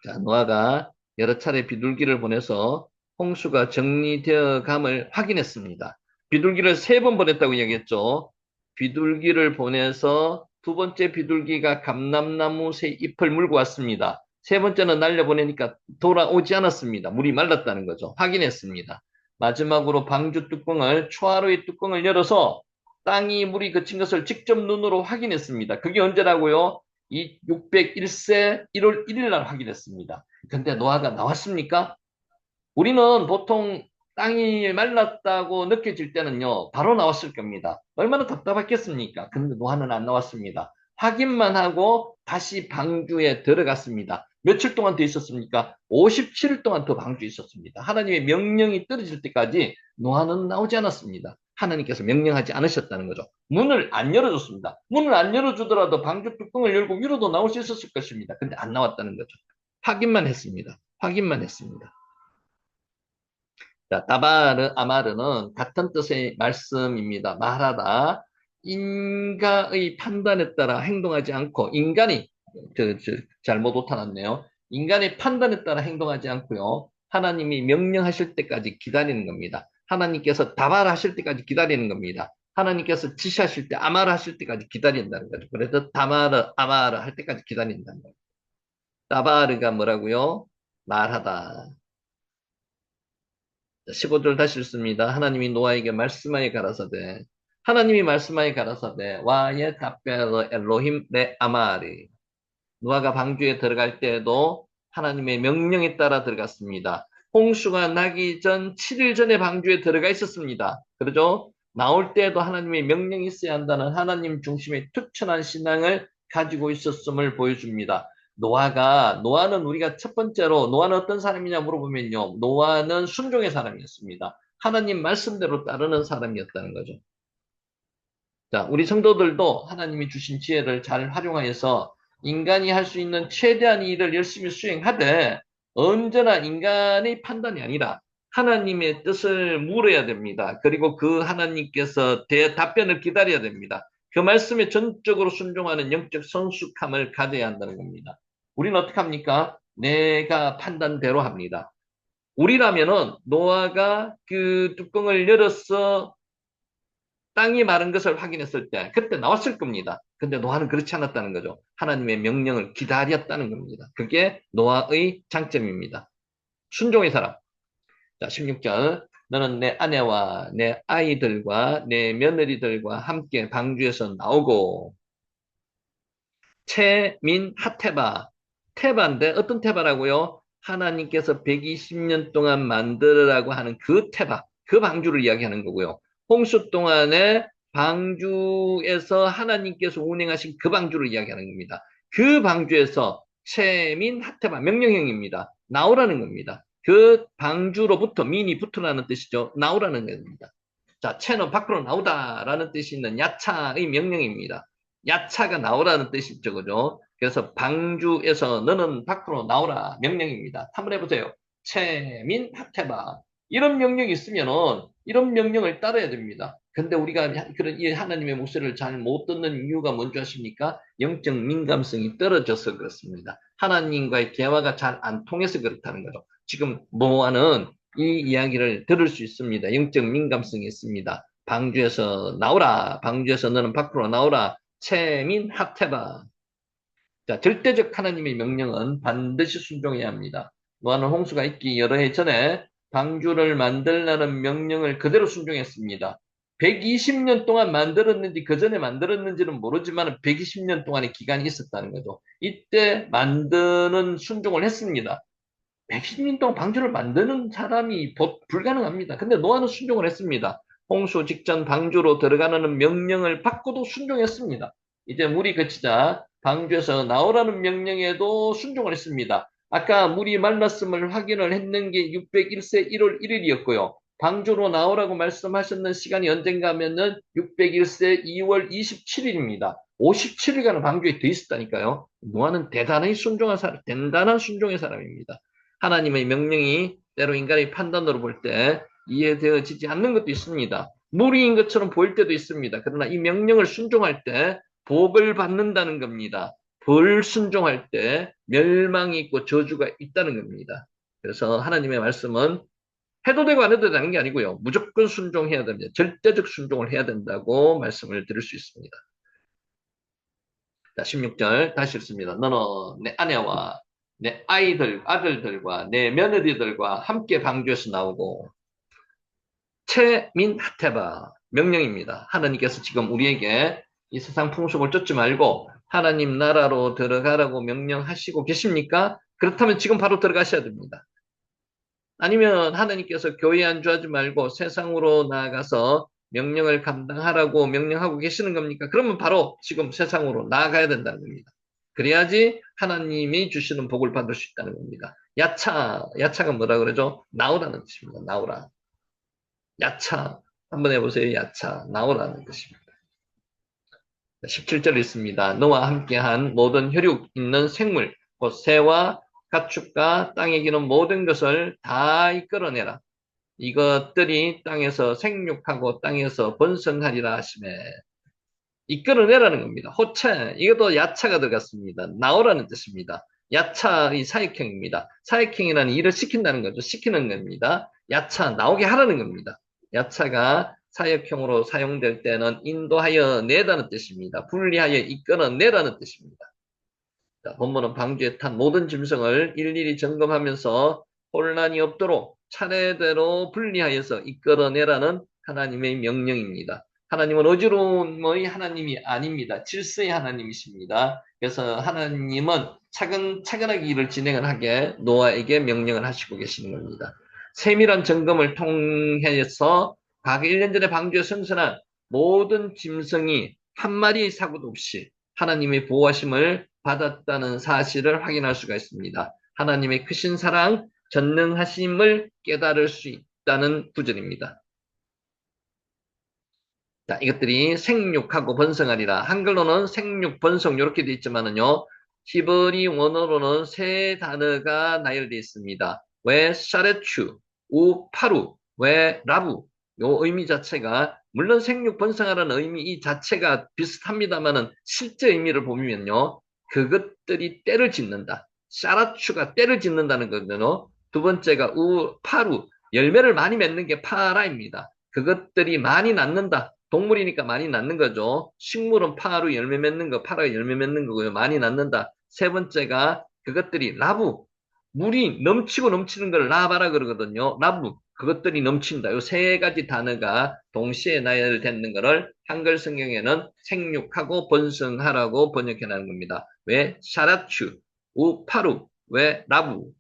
자, 노아가 여러 차례 비둘기를 보내서 홍수가 정리되어 감을 확인했습니다. 비둘기를 3번 보냈다고 얘기했죠. 비둘기를 보내서 두 번째 비둘기가 감람나무 새 잎을 물고 왔습니다. 세 번째는 날려보내니까 돌아오지 않았습니다. 물이 말랐다는 거죠. 확인했습니다. 마지막으로 방주 뚜껑을, 초하루의 뚜껑을 열어서 땅이 물이 그친 것을 직접 눈으로 확인했습니다. 그게 언제라고요? 이 601세 1월 1일 날 확인했습니다. 근데 노아가 나왔습니까? 우리는 보통 땅이 말랐다고 느껴질 때는요, 바로 나왔을 겁니다. 얼마나 답답했겠습니까? 근데 노아는 안 나왔습니다. 확인만 하고 다시 방주에 들어갔습니다. 며칠 동안 더 있었습니까? 57일 동안 더 방주에 있었습니다. 하나님의 명령이 떨어질 때까지 노아는 나오지 않았습니다. 하나님께서 명령하지 않으셨다는 거죠. 문을 안 열어줬습니다. 문을 안 열어주더라도 방주 뚜껑을 열고 위로도 나올 수 있었을 것입니다. 근데 안 나왔다는 거죠. 확인만 했습니다. 확인만 했습니다. 자, 따바르, 아마르는 같은 뜻의 말씀입니다. 말하다. 인가의 판단에 따라 행동하지 않고, 인간이, 잘못 오타났네요. 인간의 판단에 따라 행동하지 않고요. 하나님이 명령하실 때까지 기다리는 겁니다. 하나님께서 다바르 하실 때까지 기다리는 겁니다. 하나님께서 지시하실 때, 아마르 하실 때까지 기다린다는 거죠. 그래서 다마르, 아마르 할 때까지 기다린다는 거예요. 따바르가 뭐라고요? 말하다. 15절 다시 읽습니다. 하나님이 노아에게 말씀하여 가라사대 하나님이 말씀하여 가라사대 와예 답베르 엘로힘 네 아마리. 노아가 방주에 들어갈 때에도 하나님의 명령에 따라 들어갔습니다. 홍수가 나기 전 7일 전에 방주에 들어가 있었습니다. 그러죠? 나올 때에도 하나님의 명령이 있어야 한다는 하나님 중심의 투철한 신앙을 가지고 있었음을 보여줍니다. 노아는 우리가 첫 번째로, 노아는 어떤 사람이냐 물어보면요. 노아는 순종의 사람이었습니다. 하나님 말씀대로 따르는 사람이었다는 거죠. 자, 우리 성도들도 하나님이 주신 지혜를 잘 활용하여서 인간이 할 수 있는 최대한 일을 열심히 수행하되 언제나 인간의 판단이 아니라 하나님의 뜻을 물어야 됩니다. 그리고 그 하나님께서 답변을 기다려야 됩니다. 그 말씀에 전적으로 순종하는 영적 성숙함을 가져야 한다는 겁니다. 우리는 어떻게 합니까? 내가 판단대로 합니다. 우리라면은 노아가 그 뚜껑을 열어서 땅이 마른 것을 확인했을 때 그때 나왔을 겁니다. 근데 노아는 그렇지 않았다는 거죠. 하나님의 명령을 기다렸다는 겁니다. 그게 노아의 장점입니다. 순종의 사람. 자, 16절. 너는 내 아내와 내 아이들과 내 며느리들과 함께 방주에서 나오고 채민 하테바. 테바인데 어떤 테바라고요? 하나님께서 120년 동안 만들으라고 하는 그 테바, 그 방주를 이야기하는 거고요. 홍수 동안에 방주에서 하나님께서 운행하신 그 방주를 이야기하는 겁니다. 그 방주에서 채민 하테바, 명령형입니다. 나오라는 겁니다. 그 방주로부터 민이 붙으라는 뜻이죠. 나오라는 겁니다. 자, 채는 밖으로 나오다라는 뜻이 있는 야차의 명령입니다. 야차가 나오라는 뜻이죠, 그죠? 그래서 방주에서 너는 밖으로 나오라 명령입니다. 한번 해보세요. 채민 하테바. 이런 명령이 있으면은 이런 명령을 따라야 됩니다. 근데 우리가 그런 이 하나님의 목소리를 잘 못 듣는 이유가 뭔지 아십니까? 영적 민감성이 떨어져서 그렇습니다. 하나님과의 대화가 잘 안 통해서 그렇다는 거죠. 지금 노아는 이 이야기를 들을 수 있습니다. 영적 민감성이 있습니다. 방주에서 나오라. 방주에서 너는 밖으로 나오라. 채민 하테바. 자, 절대적 하나님의 명령은 반드시 순종해야 합니다. 노아는 홍수가 있기 여러 해 전에 방주를 만들라는 명령을 그대로 순종했습니다. 120년 동안 만들었는지 그 전에 만들었는지는 모르지만 120년 동안의 기간이 있었다는 거죠. 이때 만드는 순종을 했습니다. 110년 동안 방주를 만드는 사람이 불가능합니다. 근데 노아는 순종을 했습니다. 홍수 직전 방주로 들어가는 명령을 받고도 순종했습니다. 이제 물이 그치자 방주에서 나오라는 명령에도 순종을 했습니다. 아까 물이 말랐음을 확인을 했는 게 601세 1월 1일이었고요. 방주로 나오라고 말씀하셨는 시간이 언젠가 하면은 601세 2월 27일입니다. 57일간은 방주에 더 있었다니까요. 노아는 대단한 순종의 사람입니다. 하나님의 명령이 때로 인간의 판단으로 볼 때 이해되어지지 않는 것도 있습니다. 무리인 것처럼 보일 때도 있습니다. 그러나 이 명령을 순종할 때 복을 받는다는 겁니다. 불순종할 때 멸망이 있고 저주가 있다는 겁니다. 그래서 하나님의 말씀은 해도 되고 안 해도 되는 게 아니고요. 무조건 순종해야 됩니다. 절대적 순종을 해야 된다고 말씀을 드릴 수 있습니다. 자, 16절 다시 읽습니다. 너는 내 아내와 내 아들들과 내 며느리들과 함께 방주에서 나오고 채민하테바 명령입니다. 하나님께서 지금 우리에게 이 세상 풍속을 쫓지 말고 하나님 나라로 들어가라고 명령하시고 계십니까? 그렇다면 지금 바로 들어가셔야 됩니다. 아니면 하나님께서 교회에 안주하지 말고 세상으로 나아가서 명령을 감당하라고 명령하고 계시는 겁니까? 그러면 바로 지금 세상으로 나아가야 된다는 겁니다. 그래야지 하나님이 주시는 복을 받을 수 있다는 겁니다. 야차가 뭐라 그러죠? 나오라는 뜻입니다. 나오라. 야차. 한번 해보세요. 야차. 나오라는 뜻입니다. 17절 있습니다. 너와 함께한 모든 혈육 있는 생물, 곧 새와 가축과 땅에 기는 모든 것을 다 이끌어내라. 이것들이 땅에서 생육하고 땅에서 번성하리라 하시매. 이끌어내라는 겁니다. 호체, 이것도 야차가 들어갔습니다. 나오라는 뜻입니다. 야차의 사역형입니다. 사역형이라는 일을 시킨다는 거죠. 시키는 겁니다. 야차, 나오게 하라는 겁니다. 야차가 사역형으로 사용될 때는 인도하여 내다는 뜻입니다. 분리하여 이끌어내라는 뜻입니다. 자, 본문은 방주에 탄 모든 짐승을 일일이 점검하면서 혼란이 없도록 차례대로 분리하여서 이끌어내라는 하나님의 명령입니다. 하나님은 어지러움의 하나님이 아닙니다. 질서의 하나님이십니다. 그래서 하나님은 차근차근하게 일을 진행을 하게 노아에게 명령을 하시고 계시는 겁니다. 세밀한 점검을 통해서 각 1년 전에 방주에 승선한 모든 짐승이 한 마리의 사고도 없이 하나님의 보호하심을 받았다는 사실을 확인할 수가 있습니다. 하나님의 크신 사랑, 전능하심을 깨달을 수 있다는 구절입니다. 자, 이것들이 생육하고 번성하리라. 한글로는 생육, 번성 이렇게 되어 있지만은요. 히브리 원어로는 세 단어가 나열되어 있습니다. 왜 샤레추, 우파루, 왜 라부. 요 의미 자체가 물론 생육 번성하라는 의미 이 자체가 비슷합니다만은 실제 의미를 보면요. 그것들이 때를 짓는다. 샤라추가 때를 짓는다는 거거든요. 두 번째가 우파루, 열매를 많이 맺는 게 파라입니다. 그것들이 많이 낳는다. 동물이니까 많이 낳는 거죠. 식물은 파로 열매 맺는 거, 파라 열매 맺는 거고요. 많이 낳는다. 세 번째가 그것들이 라부, 물이 넘치고 넘치는 걸 라바라 그러거든요. 라부, 그것들이 넘친다. 이 세 가지 단어가 동시에 나열되는 것을 한글 성경에는 생육하고 번성하라고 번역해 놓은 겁니다. 왜? 샤라추, 우파루, 왜? 라부.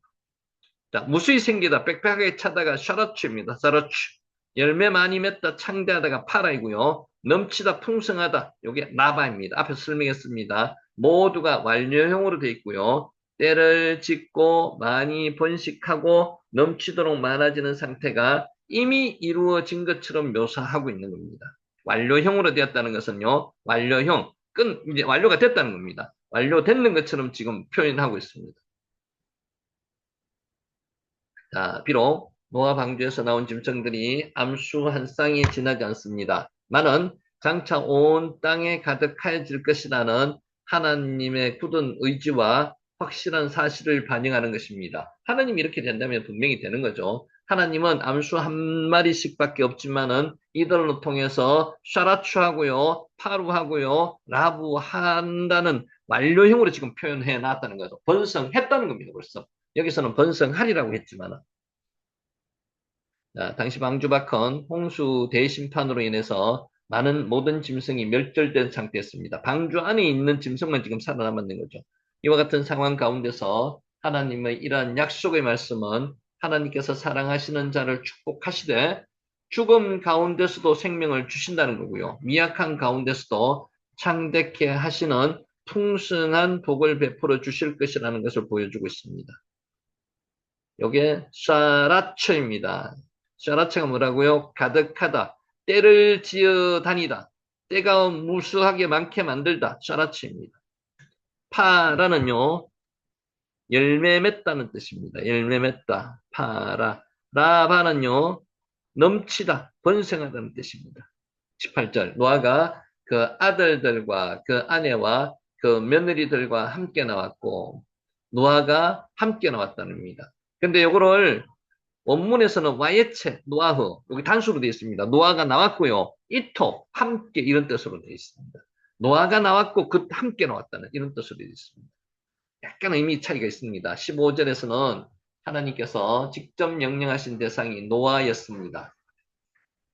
자, 무수히 생기다, 빽빽하게 차다가 샤라추입니다. 샤라추. 열매 많이 맺다, 창대하다가 파라이고요. 넘치다, 풍성하다. 요게 라바입니다. 앞에서 설명했습니다. 모두가 완료형으로 되어 있고요. 때를 짓고 많이 번식하고 넘치도록 많아지는 상태가 이미 이루어진 것처럼 묘사하고 있는 겁니다. 완료형으로 되었다는 것은요. 완료형, 이제 완료가 됐다는 겁니다. 완료되는 것처럼 지금 표현하고 있습니다. 자, 비록 노아 방주에서 나온 짐승들이 암수 한 쌍이 지나지 않습니다. 많은 장차 온 땅에 가득하여질 것이라는 하나님의 굳은 의지와 확실한 사실을 반영하는 것입니다. 하나님이 이렇게 된다면 분명히 되는 거죠. 하나님은 암수 한 마리씩밖에 없지만은 이들을 통해서 샤라추하고요, 파루하고요, 라부한다는 완료형으로 지금 표현해 놨다는 거죠. 번성했다는 겁니다, 벌써. 여기서는 번성하리라고 했지만 당시 방주박은 홍수 대심판으로 인해서 많은 모든 짐승이 멸절된 상태였습니다. 방주 안에 있는 짐승만 지금 살아남았는 거죠. 이와 같은 상황 가운데서 하나님의 이러한 약속의 말씀은 하나님께서 사랑하시는 자를 축복하시되 죽음 가운데서도 생명을 주신다는 거고요. 미약한 가운데서도 창대케 하시는 풍성한 복을 베풀어 주실 것이라는 것을 보여주고 있습니다. 요게 샤라처입니다. 샤라처가 뭐라고요? 가득하다. 때를 지어 다니다. 때가 무수하게 많게 만들다. 샤라처입니다. 파라는요. 열매 맺다는 뜻입니다. 열매 맺다. 파라. 라바는요. 넘치다. 번성하다는 뜻입니다. 18절. 노아가 그 아들들과 그 아내와 그 며느리들과 함께 나왔고 노아가 함께 나왔다는 겁니다. 근데 요거를 원문에서는 와예체, 노아흐, 여기 단수로 되어 있습니다. 노아가 나왔고요. 이토, 함께 이런 뜻으로 되어 있습니다. 노아가 나왔고 그 함께 나왔다는 이런 뜻으로 되어 있습니다. 약간 의미 차이가 있습니다. 15절에서는 하나님께서 직접 명령하신 대상이 노아였습니다.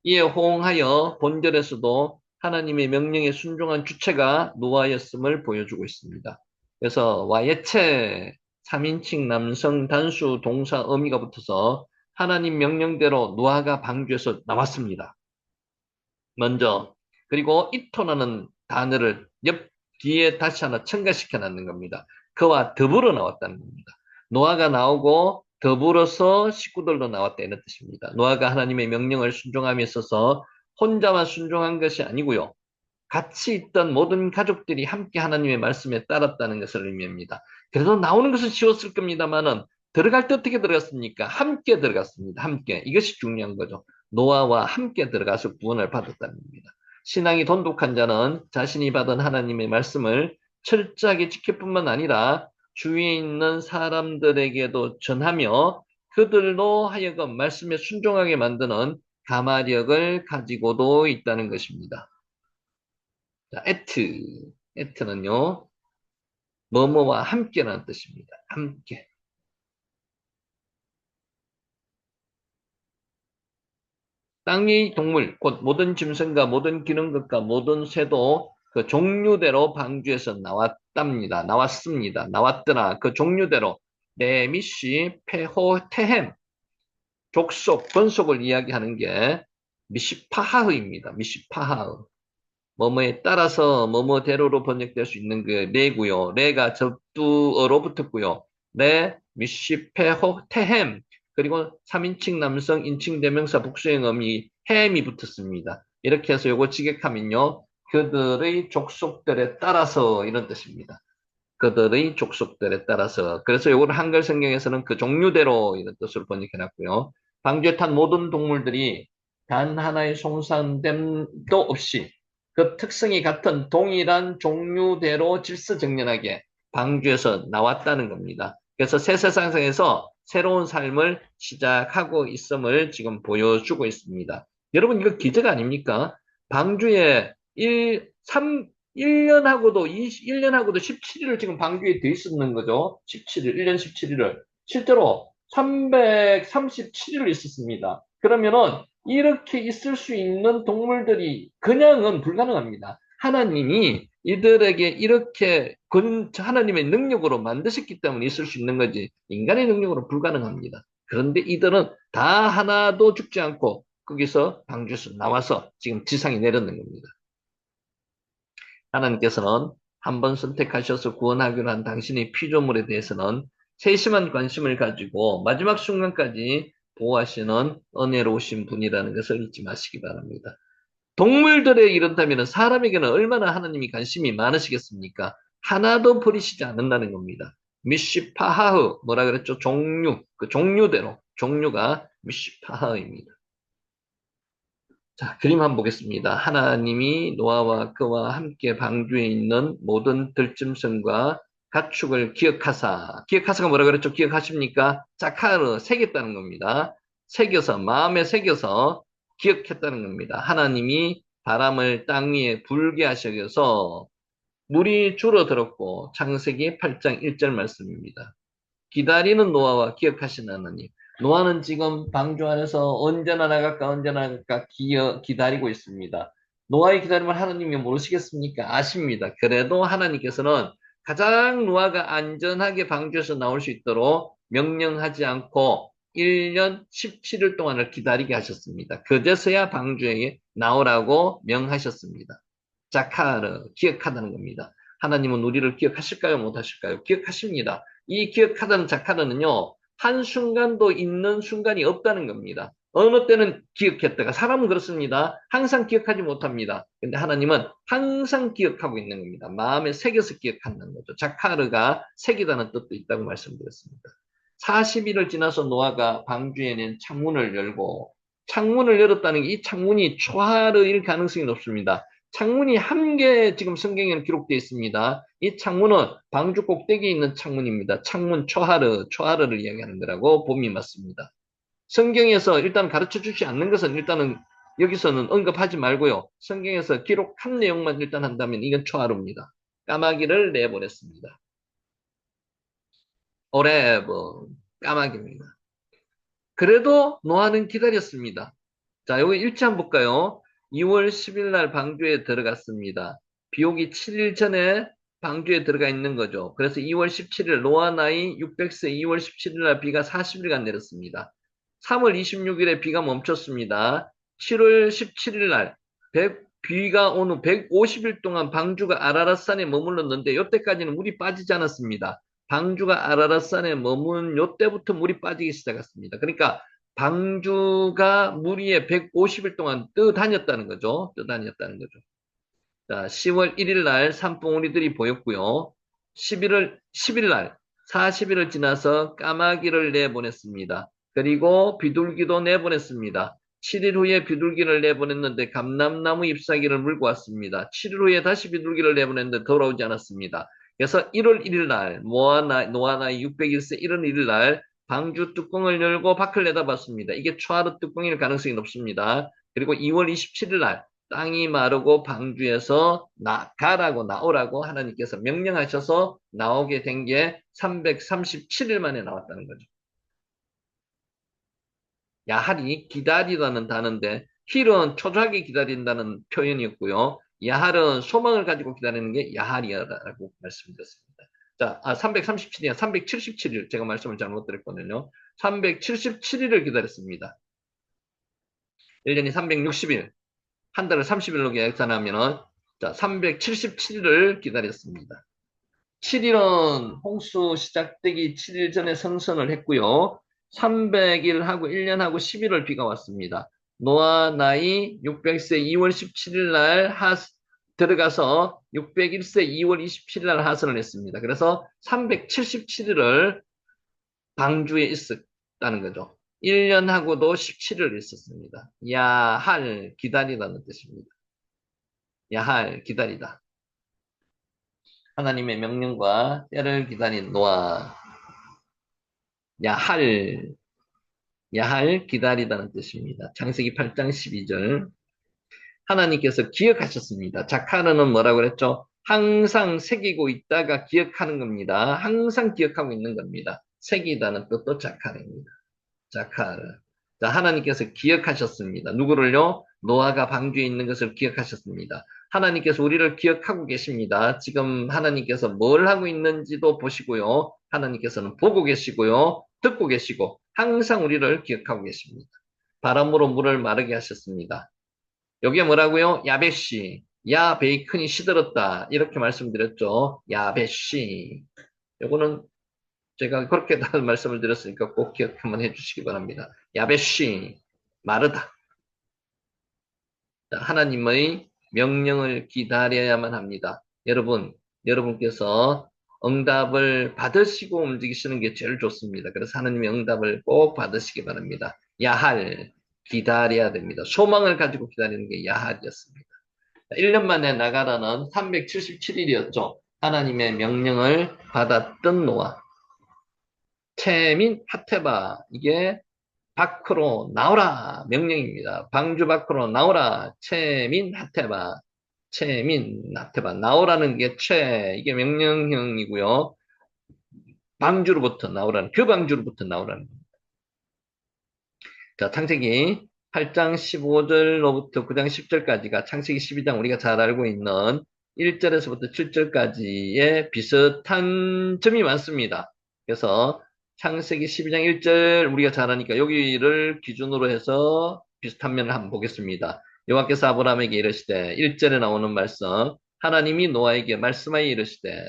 이에 호응하여 본절에서도 하나님의 명령에 순종한 주체가 노아였음을 보여주고 있습니다. 그래서 와예체 3인칭 남성 단수 동사 어미가 붙어서 하나님 명령대로 노아가 방주에서 나왔습니다. 먼저 그리고 이토라는 단어를 옆 뒤에 다시 하나 첨가시켜 놨는 겁니다. 그와 더불어 나왔다는 겁니다. 노아가 나오고 더불어서 식구들도 나왔다 이런 뜻입니다. 노아가 하나님의 명령을 순종함에 있어서 혼자만 순종한 것이 아니고요. 같이 있던 모든 가족들이 함께 하나님의 말씀에 따랐다는 것을 의미합니다. 그래도 나오는 것은 쉬웠을 겁니다만은 들어갈 때 어떻게 들어갔습니까? 함께 들어갔습니다. 함께. 이것이 중요한 거죠. 노아와 함께 들어가서 구원을 받았다는 겁니다. 신앙이 돈독한 자는 자신이 받은 하나님의 말씀을 철저하게 지킬 뿐만 아니라 주위에 있는 사람들에게도 전하며 그들로 하여금 말씀에 순종하게 만드는 가마력을 가지고도 있다는 것입니다. 자, 에트는요, 뭐뭐와 함께라는 뜻입니다. 함께. 땅의 동물, 곧 모든 짐승과 모든 기는 것과 모든 새도 그 종류대로 방주에서 나왔답니다. 나왔습니다. 나왔더라. 그 종류대로 레미시, 페호, 테헴, 족속, 번속을 이야기하는 게 미시파하흐입니다. 미시파하흐. 뭐뭐에 따라서 뭐뭐대로로 번역될 수 있는 그 레고요. 레가 접두어로 붙었고요. 레, 미시페호, 테햄. 그리고 3인칭 남성 인칭 대명사 복수형 어미 햄이 붙었습니다. 이렇게 해서 요거 직역하면요. 그들의 족속들에 따라서 이런 뜻입니다. 그들의 족속들에 따라서. 그래서 요걸 한글 성경에서는 그 종류대로 이런 뜻으로 번역해 놨고요. 방주에 탄 모든 동물들이 단 하나의 송산됨도 없이 그 특성이 같은 동일한 종류대로 질서정연하게 방주에서 나왔다는 겁니다. 그래서 새 세상에서 새로운 삶을 시작하고 있음을 지금 보여주고 있습니다. 여러분, 이거 기적 아닙니까? 방주에 1년하고도 1년하고도 17일을 지금 방주에 돼 있었는 거죠. 17일, 1년 17일을. 실제로 337일을 있었습니다. 그러면은 이렇게 있을 수 있는 동물들이 그냥은 불가능합니다. 하나님이 이들에게 이렇게 하나님의 능력으로 만드셨기 때문에 있을 수 있는 거지 인간의 능력으로 불가능합니다. 그런데 이들은 다 하나도 죽지 않고 거기서 방주에서 나와서 지금 지상에 내렸는 겁니다. 하나님께서는 한 번 선택하셔서 구원하기로 한 당신의 피조물에 대해서는 세심한 관심을 가지고 마지막 순간까지 보호하시는 은혜로우신 분이라는 것을 잊지 마시기 바랍니다. 동물들에 이런다면 사람에게는 얼마나 하나님이 관심이 많으시겠습니까? 하나도 버리시지 않는다는 겁니다. 미시파하흐 뭐라 그랬죠? 종류, 그 종류대로 종류가 미시파하입니다. 자, 그림 한번 보겠습니다. 하나님이 노아와 그와 함께 방주에 있는 모든 들짐승과 가축을 기억하사가 뭐라 그랬죠? 기억하십니까? 자카르, 새겼다는 겁니다. 새겨서, 마음에 새겨서 기억했다는 겁니다. 하나님이 바람을 땅 위에 불게 하셔서 물이 줄어들었고, 창세기 8장 1절 말씀입니다. 기다리는 노아와 기억하시는 하나님. 노아는 지금 방주 안에서 언제나 나갈까 언제나 나갈까 기다리고 있습니다. 노아의 기다림을 하나님이 모르시겠습니까? 아십니다. 그래도 하나님께서는 가장 노아가 안전하게 방주에서 나올 수 있도록 명령하지 않고 1년 17일 동안을 기다리게 하셨습니다. 그제서야 방주에 나오라고 명하셨습니다. 자카르, 기억하다는 겁니다. 하나님은 우리를 기억하실까요? 못하실까요? 기억하십니다. 이 기억하다는 자카르는요, 한순간도 있는 순간이 없다는 겁니다. 어느 때는 기억했다가, 사람은 그렇습니다. 항상 기억하지 못합니다. 근데 하나님은 항상 기억하고 있는 겁니다. 마음에 새겨서 기억한다는 거죠. 자카르가 새기다는 뜻도 있다고 말씀드렸습니다. 40일을 지나서 노아가 방주에 낸 창문을 열고, 창문을 열었다는 게 이 창문이 초하르일 가능성이 높습니다. 창문이 한 개 지금 성경에는 기록되어 있습니다. 이 창문은 방주 꼭대기에 있는 창문입니다. 창문 초하르를 이야기하는 거라고 봄이 맞습니다. 성경에서 일단 가르쳐 주지 않는 것은 일단은 여기서는 언급하지 말고요. 성경에서 기록한 내용만 일단 한다면 이건 초하루입니다. 까마귀를 내보냈습니다. 오레브 까마귀입니다. 그래도 노아는 기다렸습니다. 자, 여기 일치 한번 볼까요? 2월 10일 날 방주에 들어갔습니다. 비오기 7일 전에 방주에 들어가 있는 거죠. 그래서 2월 17일 노아 나이 600세 2월 17일 날 비가 40일간 내렸습니다. 3월 26일에 비가 멈췄습니다. 7월 17일 날 비가 온 후 150일 동안 방주가 아라랏산에 머물렀는데 이때까지는 물이 빠지지 않았습니다. 방주가 아라랏산에 머문 요때부터 물이 빠지기 시작했습니다. 그러니까 방주가 물 위에 150일 동안 떠다녔다는 거죠. 떠다녔다는 거죠. 자, 10월 1일 날 산봉우리들이 보였고요. 11일 날 40일을 지나서 까마귀를 내보냈습니다. 그리고 비둘기도 내보냈습니다. 7일 후에 비둘기를 내보냈는데 감람나무 잎사귀를 물고 왔습니다. 7일 후에 다시 비둘기를 내보냈는데 돌아오지 않았습니다. 그래서 1월 1일 날 노아 나이 601세 1월 1일 날 방주 뚜껑을 열고 밖을 내다봤습니다. 이게 초하루 뚜껑일 가능성이 높습니다. 그리고 2월 27일 날 땅이 마르고 방주에서 가라고 나오라고 하나님께서 명령하셔서 나오게 된 게 337일 만에 나왔다는 거죠. 야할이 기다리다는 단어인데 힐은 초조하게 기다린다는 표현이었고요. 야할은 소망을 가지고 기다리는 게 야할이라고 말씀드렸습니다. 자, 337일, 377일 제가 말씀을 잘못 드렸거든요. 377일을 기다렸습니다. 1년이 360일, 한 달을 30일로 계산하면은 자, 377일을 기다렸습니다. 7일은 홍수 시작되기 7일 전에 성선을 했고요. 300일하고 1년하고 11월 비가 왔습니다. 노아 나이 600세 2월 17일 날 들어가서 601세 2월 27일 날 하선을 했습니다. 그래서 377일을 방주에 있었다는 거죠. 1년하고도 17일 있었습니다. 야할, 기다리다는 뜻입니다. 야할, 기다리다. 하나님의 명령과 때를 기다린 노아. 야할, 야할, 기다리다는 뜻입니다. 창세기 8장 12절. 하나님께서 기억하셨습니다. 자카르는 뭐라고 그랬죠? 항상 새기고 있다가 기억하는 겁니다. 항상 기억하고 있는 겁니다. 새기다는 뜻도 자카르입니다. 자카르. 자, 하나님께서 기억하셨습니다. 누구를요? 노아가 방주에 있는 것을 기억하셨습니다. 하나님께서 우리를 기억하고 계십니다. 지금 하나님께서 뭘 하고 있는지도 보시고요. 하나님께서는 보고 계시고요. 듣고 계시고 항상 우리를 기억하고 계십니다. 바람으로 물을 마르게 하셨습니다. 여기에 뭐라고요? 야베시. 야 베이컨이 시들었다. 이렇게 말씀드렸죠. 야베시. 요거는 제가 그렇게 다른 말씀을 드렸으니까 꼭 기억 한번 해주시기 바랍니다. 야베시. 마르다. 하나님의 명령을 기다려야만 합니다. 여러분께서 응답을 받으시고 움직이시는 게 제일 좋습니다. 그래서 하나님의 응답을 꼭 받으시기 바랍니다. 야할, 기다려야 됩니다. 소망을 가지고 기다리는 게 야할이었습니다. 1년 만에 나가라는 377일이었죠. 하나님의 명령을 받았던 노아. 체민 하테바, 이게 밖으로 나오라 명령입니다. 방주 밖으로 나오라. 체민 하테바. 체민 하테바. 나오라는 게 이게 명령형이고요. 방주로부터 나오라는, 그 방주로부터 나오라는 겁니다. 자, 창세기 8장 15절로부터 9장 10절까지가 창세기 12장 우리가 잘 알고 있는 1절에서부터 7절까지의 비슷한 점이 많습니다. 그래서 창세기 12장 1절 우리가 잘 아니까 여기를 기준으로 해서 비슷한 면을 한번 보겠습니다. 여호와께서 아브라함에게 이르시되 1절에 나오는 말씀, 하나님이 노아에게 말씀하여 이르시되,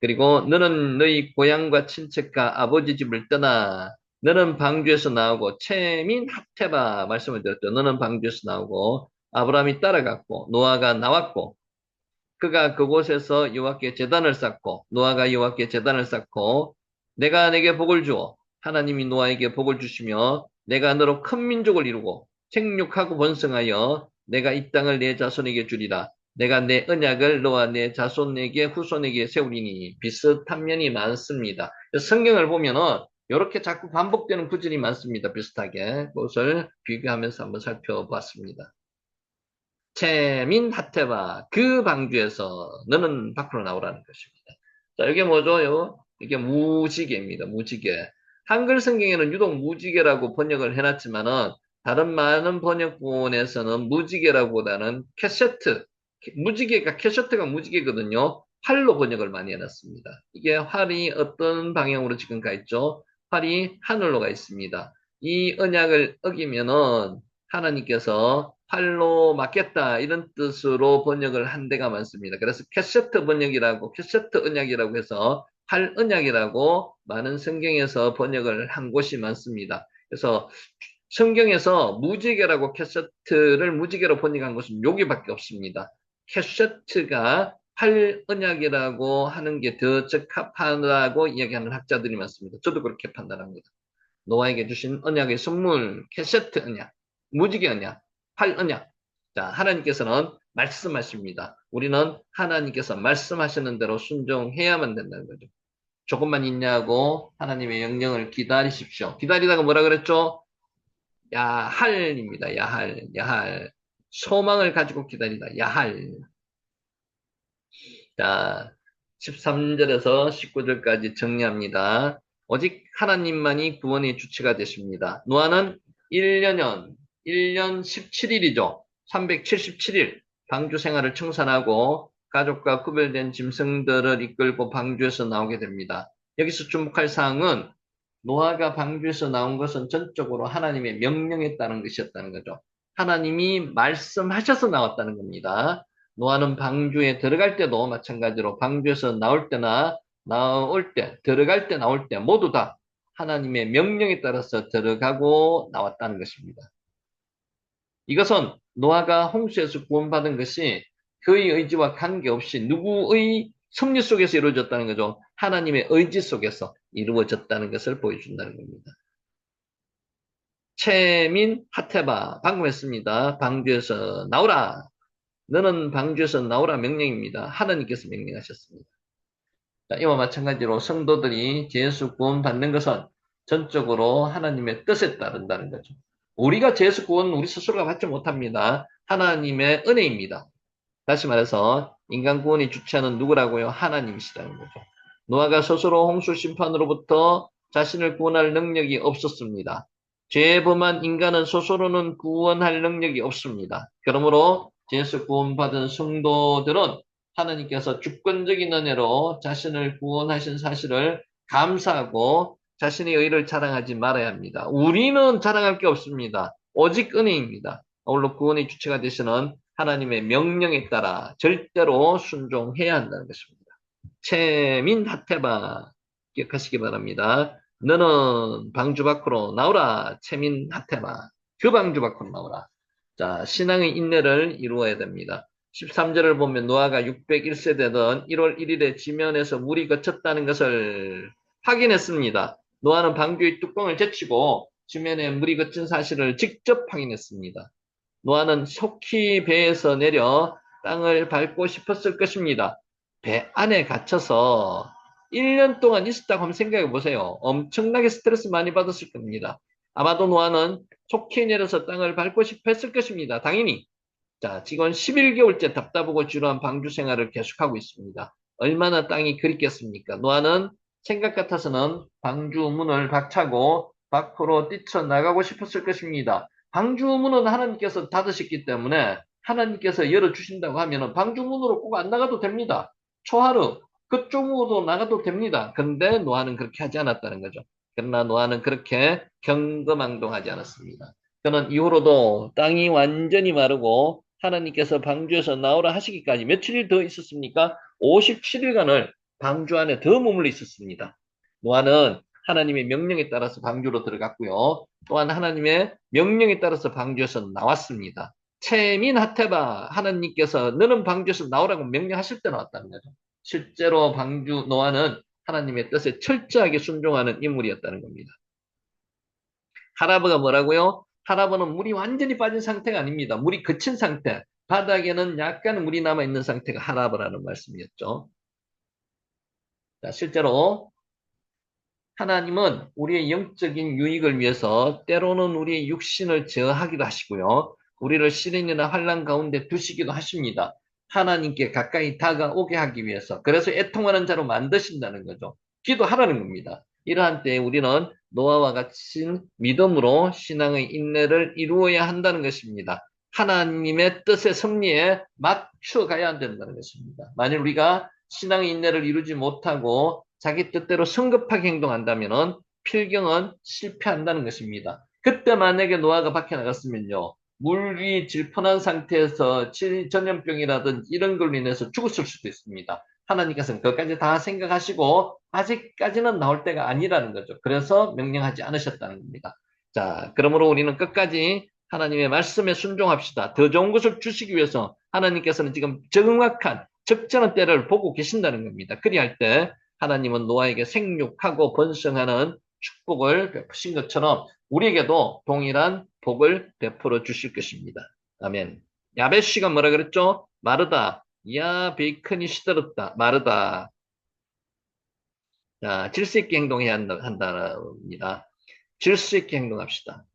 그리고 너는 너희 고향과 친척과 아버지 집을 떠나 너는 방주에서 나오고 체민 합테바 말씀을 드렸죠. 너는 방주에서 나오고 아브라함이 따라갔고 노아가 나왔고 그가 그곳에서 여호와께 제단을 쌓고 노아가 여호와께 제단을 쌓고 내가 내게 복을 주어 하나님이 노아에게 복을 주시며 내가 너로 큰 민족을 이루고 생육하고 번성하여 내가 이 땅을 내 자손에게 주리라. 내가 내 언약을 너와 내 자손에게 후손에게 세우리니. 비슷한 면이 많습니다. 성경을 보면은 이렇게 자꾸 반복되는 구절이 많습니다. 비슷하게 그것을 비교하면서 한번 살펴봤습니다. 체민 하테바, 그 방주에서 너는 밖으로 나오라는 것입니다. 자, 이게 뭐죠? 이게 무지개입니다. 무지개. 한글 성경에는 유독 무지개라고 번역을 해놨지만은 다른 많은 번역본에서는 무지개라고보다는 캐세트, 무지개가 캐세트가 무지개거든요. 활로 번역을 많이 해놨습니다. 이게 활이 어떤 방향으로 지금 가 있죠? 활이 하늘로 가 있습니다. 이 언약을 어기면은 하나님께서 활로 맞겠다 이런 뜻으로 번역을 한 데가 많습니다. 그래서 캐세트 번역이라고, 캐세트 언약이라고 해서 활 언약이라고 많은 성경에서 번역을 한 곳이 많습니다. 그래서 성경에서 무지개라고 캐세트를 무지개로 번역한 것은 여기밖에 없습니다. 캐세트가 활 언약이라고 하는 게 더 적합하다고 이야기하는 학자들이 많습니다. 저도 그렇게 판단합니다. 노아에게 주신 언약의 선물, 캐세트 언약, 무지개 언약, 활 언약. 자, 하나님께서는 말씀하십니다. 우리는 하나님께서 말씀하시는 대로 순종해야만 된다는 거죠. 조금만 있냐고 하나님의 명령을 기다리십시오. 기다리다가 뭐라 그랬죠? 야할입니다. 야할, 야할. 소망을 가지고 기다리다. 야할. 자, 13절에서 19절까지 정리합니다. 오직 하나님만이 구원의 주체가 되십니다. 노아는 1년 17일이죠. 377일 방주 생활을 청산하고 가족과 구별된 짐승들을 이끌고 방주에서 나오게 됩니다. 여기서 주목할 사항은 노아가 방주에서 나온 것은 전적으로 하나님의 명령에 따른 것이었다는 거죠. 하나님이 말씀하셔서 나왔다는 겁니다. 노아는 방주에 들어갈 때도 마찬가지로 방주에서 나올 때나 나올 때, 들어갈 때 나올 때 모두 다 하나님의 명령에 따라서 들어가고 나왔다는 것입니다. 이것은 노아가 홍수에서 구원받은 것이 그의 의지와 관계없이 누구의 섭리 속에서 이루어졌다는 거죠. 하나님의 의지 속에서 이루어졌다는 것을 보여준다는 겁니다. 채민 하테바 방금 했습니다. 방주에서 나오라. 너는 방주에서 나오라 명령입니다. 하나님께서 명령하셨습니다. 자, 이와 마찬가지로 성도들이 죄수 구원 받는 것은 전적으로 하나님의 뜻에 따른다는 거죠. 우리가 죄수 구원 우리 스스로가 받지 못합니다. 하나님의 은혜입니다. 다시 말해서 인간 구원의 주체는 누구라고요? 하나님이시라는 거죠. 노아가 스스로 홍수 심판으로부터 자신을 구원할 능력이 없었습니다. 죄에 범한 인간은 스스로는 구원할 능력이 없습니다. 그러므로 죄에서 구원받은 성도들은 하나님께서 주권적인 은혜로 자신을 구원하신 사실을 감사하고 자신의 의를 자랑하지 말아야 합니다. 우리는 자랑할 게 없습니다. 오직 은혜입니다. 아울러 구원의 주체가 되시는 하나님의 명령에 따라 절대로 순종해야 한다는 것입니다. 채민 하테바 기억하시기 바랍니다. 너는 방주 밖으로 나오라. 채민 하테바. 그 방주 밖으로 나오라. 자, 신앙의 인내를 이루어야 됩니다. 13절을 보면 노아가 601세 되던 1월 1일에 지면에서 물이 거쳤다는 것을 확인했습니다. 노아는 방주의 뚜껑을 제치고 지면에 물이 거친 사실을 직접 확인했습니다. 노아는 속히 배에서 내려 땅을 밟고 싶었을 것입니다. 배 안에 갇혀서 1년 동안 있었다고 한번 생각해 보세요. 엄청나게 스트레스 많이 받았을 겁니다. 아마도 노아는 속히 내려서 땅을 밟고 싶어 했을 것입니다. 당연히. 자, 지금 11개월째 답답하고 지루한 방주 생활을 계속하고 있습니다. 얼마나 땅이 그립겠습니까? 노아는 생각 같아서는 방주 문을 박차고 밖으로 뛰쳐나가고 싶었을 것입니다. 방주 문은 하나님께서 닫으셨기 때문에 하나님께서 열어주신다고 하면 방주 문으로 꼭 안 나가도 됩니다. 초하루 그쪽으로 나가도 됩니다. 근데 노아는 그렇게 하지 않았다는 거죠. 그러나 노아는 그렇게 경거망동하지 않았습니다. 그는 이후로도 땅이 완전히 마르고 하나님께서 방주에서 나오라 하시기까지 며칠 더 있었습니까? 57일간을 방주 안에 더 머물러 있었습니다. 노아는 하나님의 명령에 따라서 방주로 들어갔고요. 또한 하나님의 명령에 따라서 방주에서 나왔습니다. 채민 하테바 하나님께서 너는 방주에서 나오라고 명령하실 때 나왔다는 거죠. 실제로 방주 노아는 하나님의 뜻에 철저하게 순종하는 인물이었다는 겁니다. 하라브가 뭐라고요? 하라브는 물이 완전히 빠진 상태가 아닙니다. 물이 그친 상태, 바닥에는 약간 물이 남아있는 상태가 하라브라는 말씀이었죠. 자, 실제로 하나님은 우리의 영적인 유익을 위해서 때로는 우리의 육신을 제어하기도 하시고요. 우리를 시련이나 환난 가운데 두시기도 하십니다. 하나님께 가까이 다가오게 하기 위해서. 그래서 애통하는 자로 만드신다는 거죠. 기도하라는 겁니다. 이러한 때에 우리는 노아와 같은 믿음으로 신앙의 인내를 이루어야 한다는 것입니다. 하나님의 뜻의 섭리에 맞춰가야 한다는 것입니다. 만일 우리가 신앙의 인내를 이루지 못하고 자기 뜻대로 성급하게 행동한다면 필경은 실패한다는 것입니다. 그때 만약에 노아가 밖에 나갔으면요. 물이 질펀한 상태에서 전염병이라든지 이런 걸로 인해서 죽었을 수도 있습니다. 하나님께서는 그것까지 다 생각하시고 아직까지는 나올 때가 아니라는 거죠. 그래서 명령하지 않으셨다는 겁니다. 자, 그러므로 우리는 끝까지 하나님의 말씀에 순종합시다. 더 좋은 것을 주시기 위해서 하나님께서는 지금 정확한 적절한 때를 보고 계신다는 겁니다. 그리할 때 하나님은 노아에게 생육하고 번성하는 축복을 베푸신 것처럼 우리에게도 동일한 복을 베풀어 주실 것입니다. 아멘. 야베시가 뭐라 그랬죠? 마르다. 야, 베이컨이 시들었다. 마르다. 자, 질서 있게 행동해야 한다입니다. 질서 있게 행동합시다.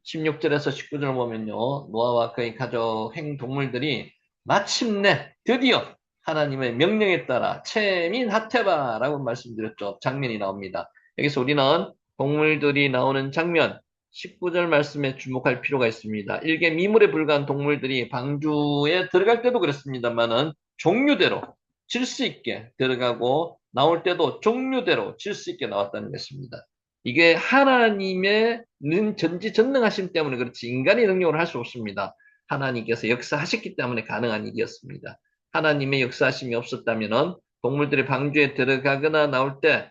16절에서 19절 보면요. 노아와 그의 가족 행동물들이 마침내 드디어 하나님의 명령에 따라 채민 하테바라고 말씀드렸죠. 장면이 나옵니다. 여기서 우리는 동물들이 나오는 장면 19절 말씀에 주목할 필요가 있습니다. 일개 미물에 불과한 동물들이 방주에 들어갈 때도 그렇습니다만은 종류대로 질서 있게 들어가고 나올 때도 종류대로 질서 있게 나왔다는 것입니다. 이게 하나님의 전지전능하심 때문에 그렇지 인간의 능력으로 할 수 없습니다. 하나님께서 역사하셨기 때문에 가능한 일이었습니다. 하나님의 역사하심이 없었다면 동물들이 방주에 들어가거나 나올 때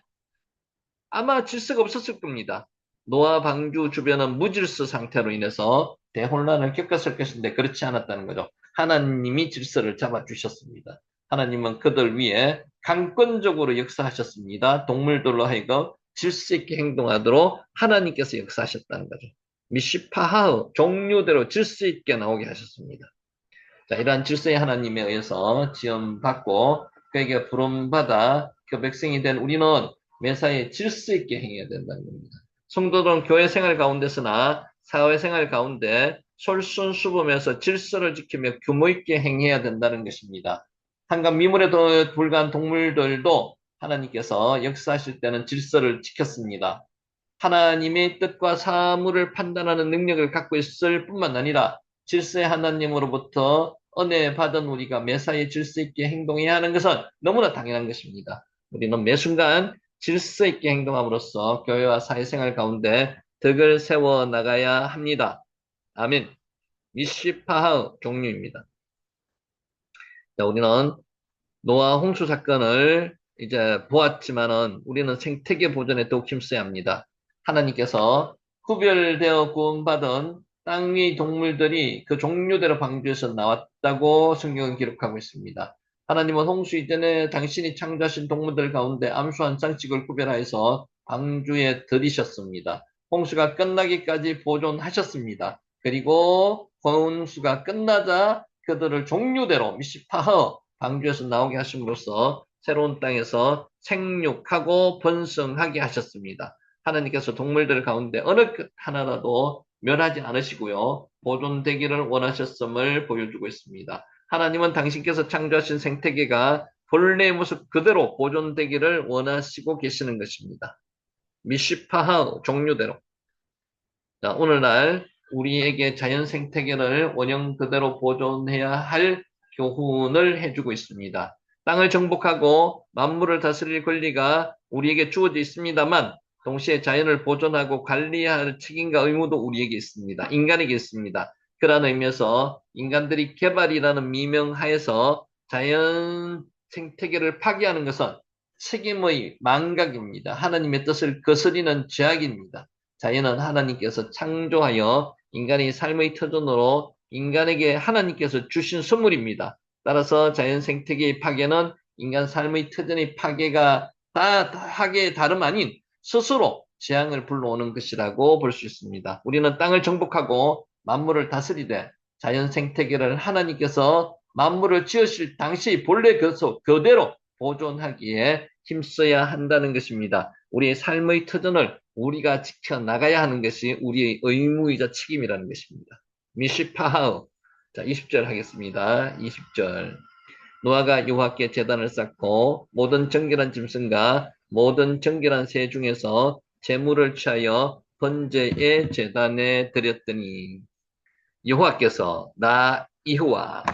아마 질서가 없었을 겁니다. 노아 방주 주변은 무질서 상태로 인해서 대혼란을 겪었을 것인데 그렇지 않았다는 거죠. 하나님이 질서를 잡아주셨습니다. 하나님은 그들 위에 강권적으로 역사하셨습니다. 동물들로 하여금 질서 있게 행동하도록 하나님께서 역사하셨다는 거죠. 미시파하의 종류대로 질서 있게 나오게 하셨습니다. 자, 이러한 질서의 하나님에 의해서 지원받고 그에게 부름받아 그 백성이 된 우리는 매사에 질서 있게 행해야 된다는 겁니다. 성도들은 교회 생활 가운데서나 사회생활 가운데 솔선수범해서 질서를 지키며 규모 있게 행해야 된다는 것입니다. 한간 미물에 불과한 동물들도 하나님께서 역사하실 때는 질서를 지켰습니다. 하나님의 뜻과 사물을 판단하는 능력을 갖고 있을 뿐만 아니라 질서의 하나님으로부터 은혜 받은 우리가 매사에 질서 있게 행동해야 하는 것은 너무나 당연한 것입니다. 우리는 매 순간 질서 있게 행동함으로써 교회와 사회생활 가운데 덕을 세워 나가야 합니다. 아멘. 미시파의 종류입니다. 자, 우리는 노아 홍수 사건을 이제 보았지만은 우리는 생태계 보존에 더욱 힘써야 합니다. 하나님께서 구별되어 구원받은 땅 위 동물들이 그 종류대로 방주에서 나왔다고 성경은 기록하고 있습니다. 하나님은 홍수 이전에 당신이 창조하신 동물들 가운데 암수 한 쌍씩을 구별하여서 방주에 들이셨습니다. 홍수가 끝나기까지 보존하셨습니다. 그리고 홍수가 끝나자 그들을 종류대로 미시파허 방주에서 나오게 하심으로써 새로운 땅에서 생육하고 번성하게 하셨습니다. 하나님께서 동물들 가운데 어느 것 하나라도 멸하지 않으시고요. 보존되기를 원하셨음을 보여주고 있습니다. 하나님은 당신께서 창조하신 생태계가 본래의 모습 그대로 보존되기를 원하시고 계시는 것입니다. 미시파하 종류대로. 자, 오늘날 우리에게 자연 생태계를 원형 그대로 보존해야 할 교훈을 해주고 있습니다. 땅을 정복하고 만물을 다스릴 권리가 우리에게 주어져 있습니다만 동시에 자연을 보존하고 관리해야 할 책임과 의무도 우리에게 있습니다. 인간에게 있습니다. 그러한 의미에서 인간들이 개발이라는 미명하에서 자연 생태계를 파괴하는 것은 책임의 망각입니다. 하나님의 뜻을 거스리는 죄악입니다. 자연은 하나님께서 창조하여 인간의 삶의 터전으로 인간에게 하나님께서 주신 선물입니다. 따라서 자연 생태계의 파괴는 인간 삶의 터전의 파괴가 파괴의 다름 아닌 스스로 재앙을 불러오는 것이라고 볼 수 있습니다. 우리는 땅을 정복하고 만물을 다스리되 자연 생태계를 하나님께서 만물을 지으실 당시 본래 그대로 보존하기에 힘써야 한다는 것입니다. 우리의 삶의 터전을 우리가 지켜나가야 하는 것이 우리의 의무이자 책임이라는 것입니다. 미시파하우. 자, 20절 하겠습니다. 20절. 노아가 여호와께 제단을 쌓고 모든 정결한 짐승과 모든 정결한 새 중에서 제물을 취하여 번제의 제단에 드렸더니 여호와께서 나 이후와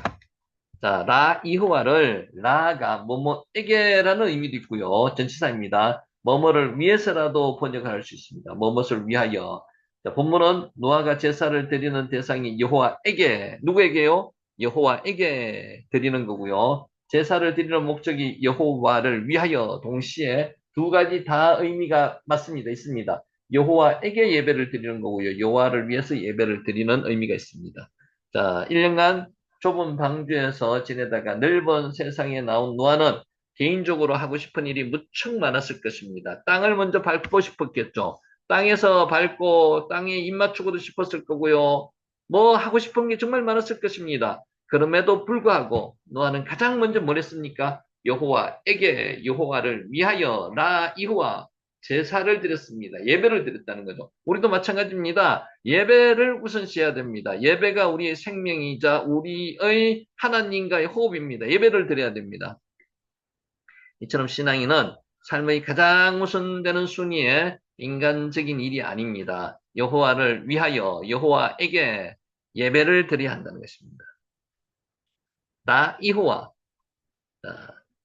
자, 라 이후와를 라가 뭐뭐에게라는 의미도 있고요. 전치사입니다. 뭐뭐를 위해서라도 번역을 할 수 있습니다. 뭐뭇을 위하여. 자, 본문은 노아가 제사를 드리는 대상이 여호와에게 누구에게요? 여호와에게 드리는 거고요. 제사를 드리는 목적이 여호와를 위하여 동시에 두 가지 다 의미가 맞습니다. 있습니다. 여호와에게 예배를 드리는 거고요. 여호와를 위해서 예배를 드리는 의미가 있습니다. 자, 1년간 좁은 방주에서 지내다가 넓은 세상에 나온 노아는 개인적으로 하고 싶은 일이 무척 많았을 것입니다. 땅을 먼저 밟고 싶었겠죠. 땅에서 밟고 땅에 입 맞추고도 싶었을 거고요. 뭐 하고 싶은 게 정말 많았을 것입니다. 그럼에도 불구하고 노아는 가장 먼저 뭘 했습니까? 여호와에게 여호와를 위하여 나 이후와 제사를 드렸습니다. 예배를 드렸다는 거죠. 우리도 마찬가지입니다. 예배를 우선시해야 됩니다. 예배가 우리의 생명이자 우리의 하나님과의 호흡입니다. 예배를 드려야 됩니다. 이처럼 신앙인은 삶의 가장 우선되는 순위에 인간적인 일이 아닙니다. 여호와를 위하여 여호와에게 예배를 드려야 한다는 것입니다. 나 이호와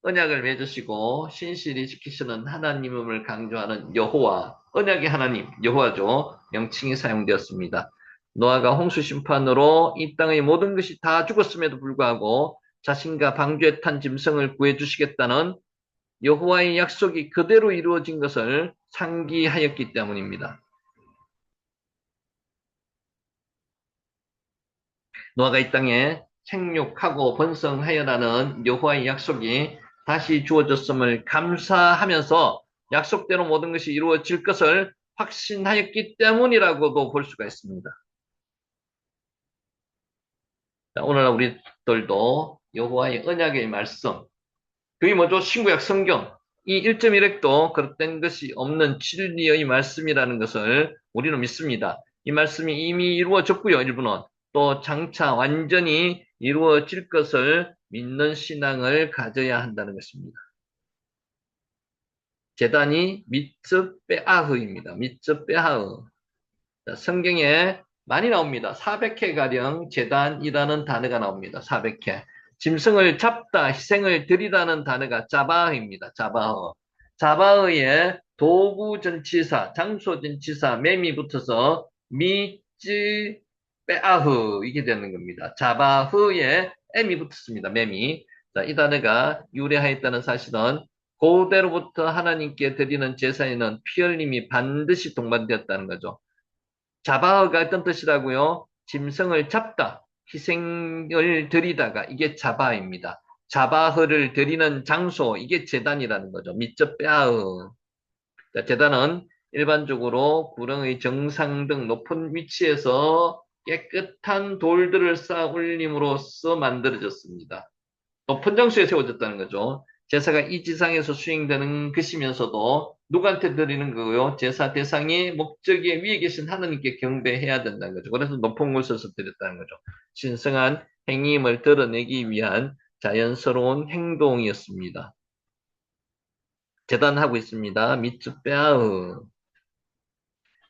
언약을 맺으시고 신실히 지키시는 하나님을 강조하는 여호와, 언약의 하나님, 여호와죠. 명칭이 사용되었습니다. 노아가 홍수 심판으로 이 땅의 모든 것이 다 죽었음에도 불구하고 자신과 방주에 탄 짐승을 구해주시겠다는 여호와의 약속이 그대로 이루어진 것을 상기하였기 때문입니다. 노아가 이 땅에 생육하고 번성하여라는 여호와의 약속이 다시 주어졌음을 감사하면서 약속대로 모든 것이 이루어질 것을 확신하였기 때문이라고도 볼 수가 있습니다. 자, 오늘 우리들도 여호와의 언약의 말씀, 그게 뭐죠? 신구약 성경. 이 1.1핵도 그릇된 것이 없는 진리의 말씀이라는 것을 우리는 믿습니다. 이 말씀이 이미 이루어졌고요, 일부는. 또 장차 완전히 이루어질 것을 믿는 신앙을 가져야 한다는 것입니다. 제단이 미츠베아흐입니다. 미츠베아흐. 성경에 많이 나옵니다. 400회가량 제단이라는 단어가 나옵니다. 400회. 짐승을 잡다, 희생을 드리다는 단어가 자바흐입니다. 자바흐. 자바흐에 도구 전치사, 장소 전치사, 맴이 붙어서 미쯔 빼아흐 이게 되는 겁니다. 자바흐에 M이 붙었습니다. 맴이. 자, 이 단어가 유래하였다는 사실은 고대로부터 하나님께 드리는 제사에는 피 흘림이 반드시 동반되었다는 거죠. 자바흐가 어떤 뜻이라고요? 짐승을 잡다, 희생을 드리다가 이게 자바입니다. 자바흐를 드리는 장소, 이게 제단이라는 거죠. 미tzpeah. 제단은 일반적으로 구렁의 정상 등 높은 위치에서 깨끗한 돌들을 쌓아 올림으로써 만들어졌습니다. 높은 장소에 세워졌다는 거죠. 제사가 이 지상에서 수행되는 것이면서도 누구한테 드리는 거고요? 제사 대상이 목적의 위에 계신 하나님께 경배해야 된다는 거죠. 그래서 높은 곳에서 드렸다는 거죠. 신성한 행임을 드러내기 위한 자연스러운 행동이었습니다. 재단하고 있습니다. 미츠빼아흐.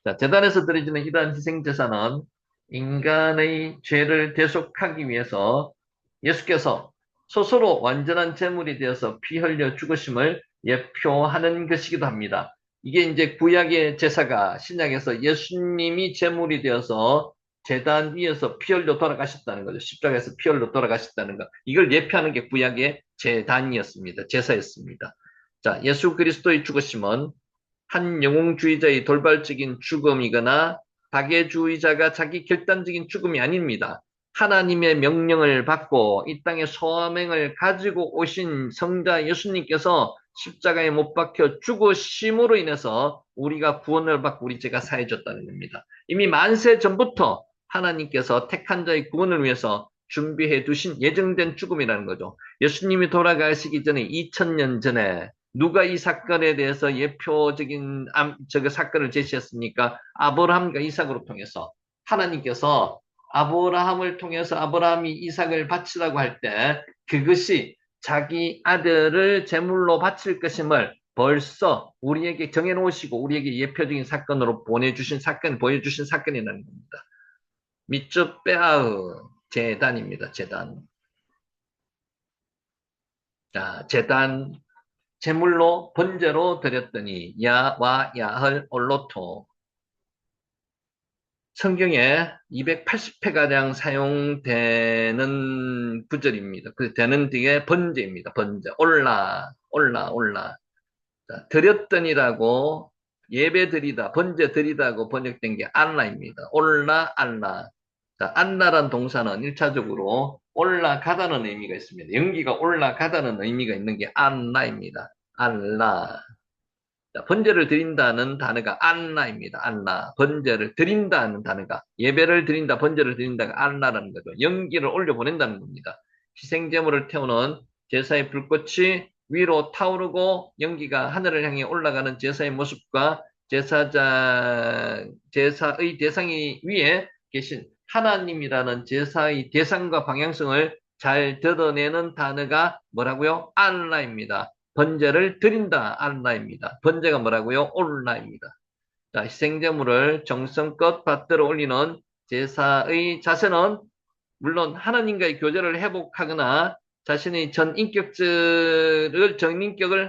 자, 재단에서 드려지는 이러한 희생제사는 인간의 죄를 대속하기 위해서 예수께서 스스로 완전한 제물이 되어서 피 흘려 죽으심을 예표하는 것이기도 합니다. 이게 이제 구약의 제사가 신약에서 예수님이 제물이 되어서 제단 위에서 피 흘려 돌아가셨다는 거죠. 십자가에서 피 흘려 돌아가셨다는 것. 이걸 예표하는 게 구약의 제단이었습니다. 제사였습니다. 자, 예수 그리스도의 죽으심은 한 영웅주의자의 돌발적인 죽음이거나 박애주의자가 자기 결단적인 죽음이 아닙니다. 하나님의 명령을 받고 이 땅에 소명을 가지고 오신 성자 예수님께서 십자가에 못 박혀 죽으심으로 인해서 우리가 구원을 받고 우리 죄가 사해졌다는 겁니다. 이미 만세 전부터 하나님께서 택한 자의 구원을 위해서 준비해 두신 예정된 죽음이라는 거죠. 예수님이 돌아가시기 전에 2000년 전에 누가 이 사건에 대해서 예표적인 사건을 제시했습니까? 아브라함과 이삭으로 통해서 하나님께서 아브라함을 통해서 아브라함이 이삭을 바치라고 할 때 그것이 자기 아들을 제물로 바칠 것임을 벌써 우리에게 정해놓으시고 우리에게 예표적인 사건으로 보여주신 사건이라는 겁니다. 미츠빼아흐 제단입니다. 제단. 자, 제단 제물로 번제로 드렸더니 야와 야헐 올로토. 성경에 280회가량 사용되는 구절입니다. 그 되는 뒤에 번제입니다. 번제. 올라. 자, 드렸더니라고 예배 드리다, 번제 드리다고 번역된 게 안라입니다. 안라. 자, 안라란 동사는 1차적으로 올라가다는 의미가 있습니다. 연기가 올라가다는 의미가 있는 게 안라입니다. 안라. 자, 번제를 드린다는 단어가 안라입니다. 안라. 번제를 드린다는 단어가 예배를 드린다, 번제를 드린다가 안라라는 거죠. 연기를 올려보낸다는 겁니다. 희생제물을 태우는 제사의 불꽃이 위로 타오르고 연기가 하늘을 향해 올라가는 제사의 모습과 제사의 대상이 위에 계신 하나님이라는 제사의 대상과 방향성을 잘 드러내는 단어가 뭐라고요? 안라입니다. 번제를 드린다. 안라입니다. 번제가 뭐라고요? 올라입니다. 자, 희생제물을 정성껏 받들어 올리는 제사의 자세는 물론 하나님과의 교제를 회복하거나 자신의 전인격을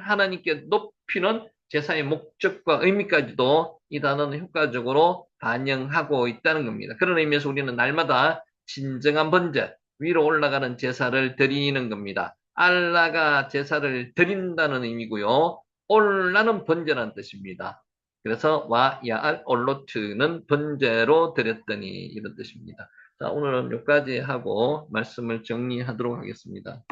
하나님께 높이는 제사의 목적과 의미까지도 이 단어는 효과적으로 반영하고 있다는 겁니다. 그런 의미에서 우리는 날마다 진정한 번제, 위로 올라가는 제사를 드리는 겁니다. 알라가 제사를 드린다는 의미고요. 올라는 번제라는 뜻입니다. 그래서 와 야알 올로트는 번제로 드렸더니 이런 뜻입니다. 자, 오늘은 여기까지 하고 말씀을 정리하도록 하겠습니다.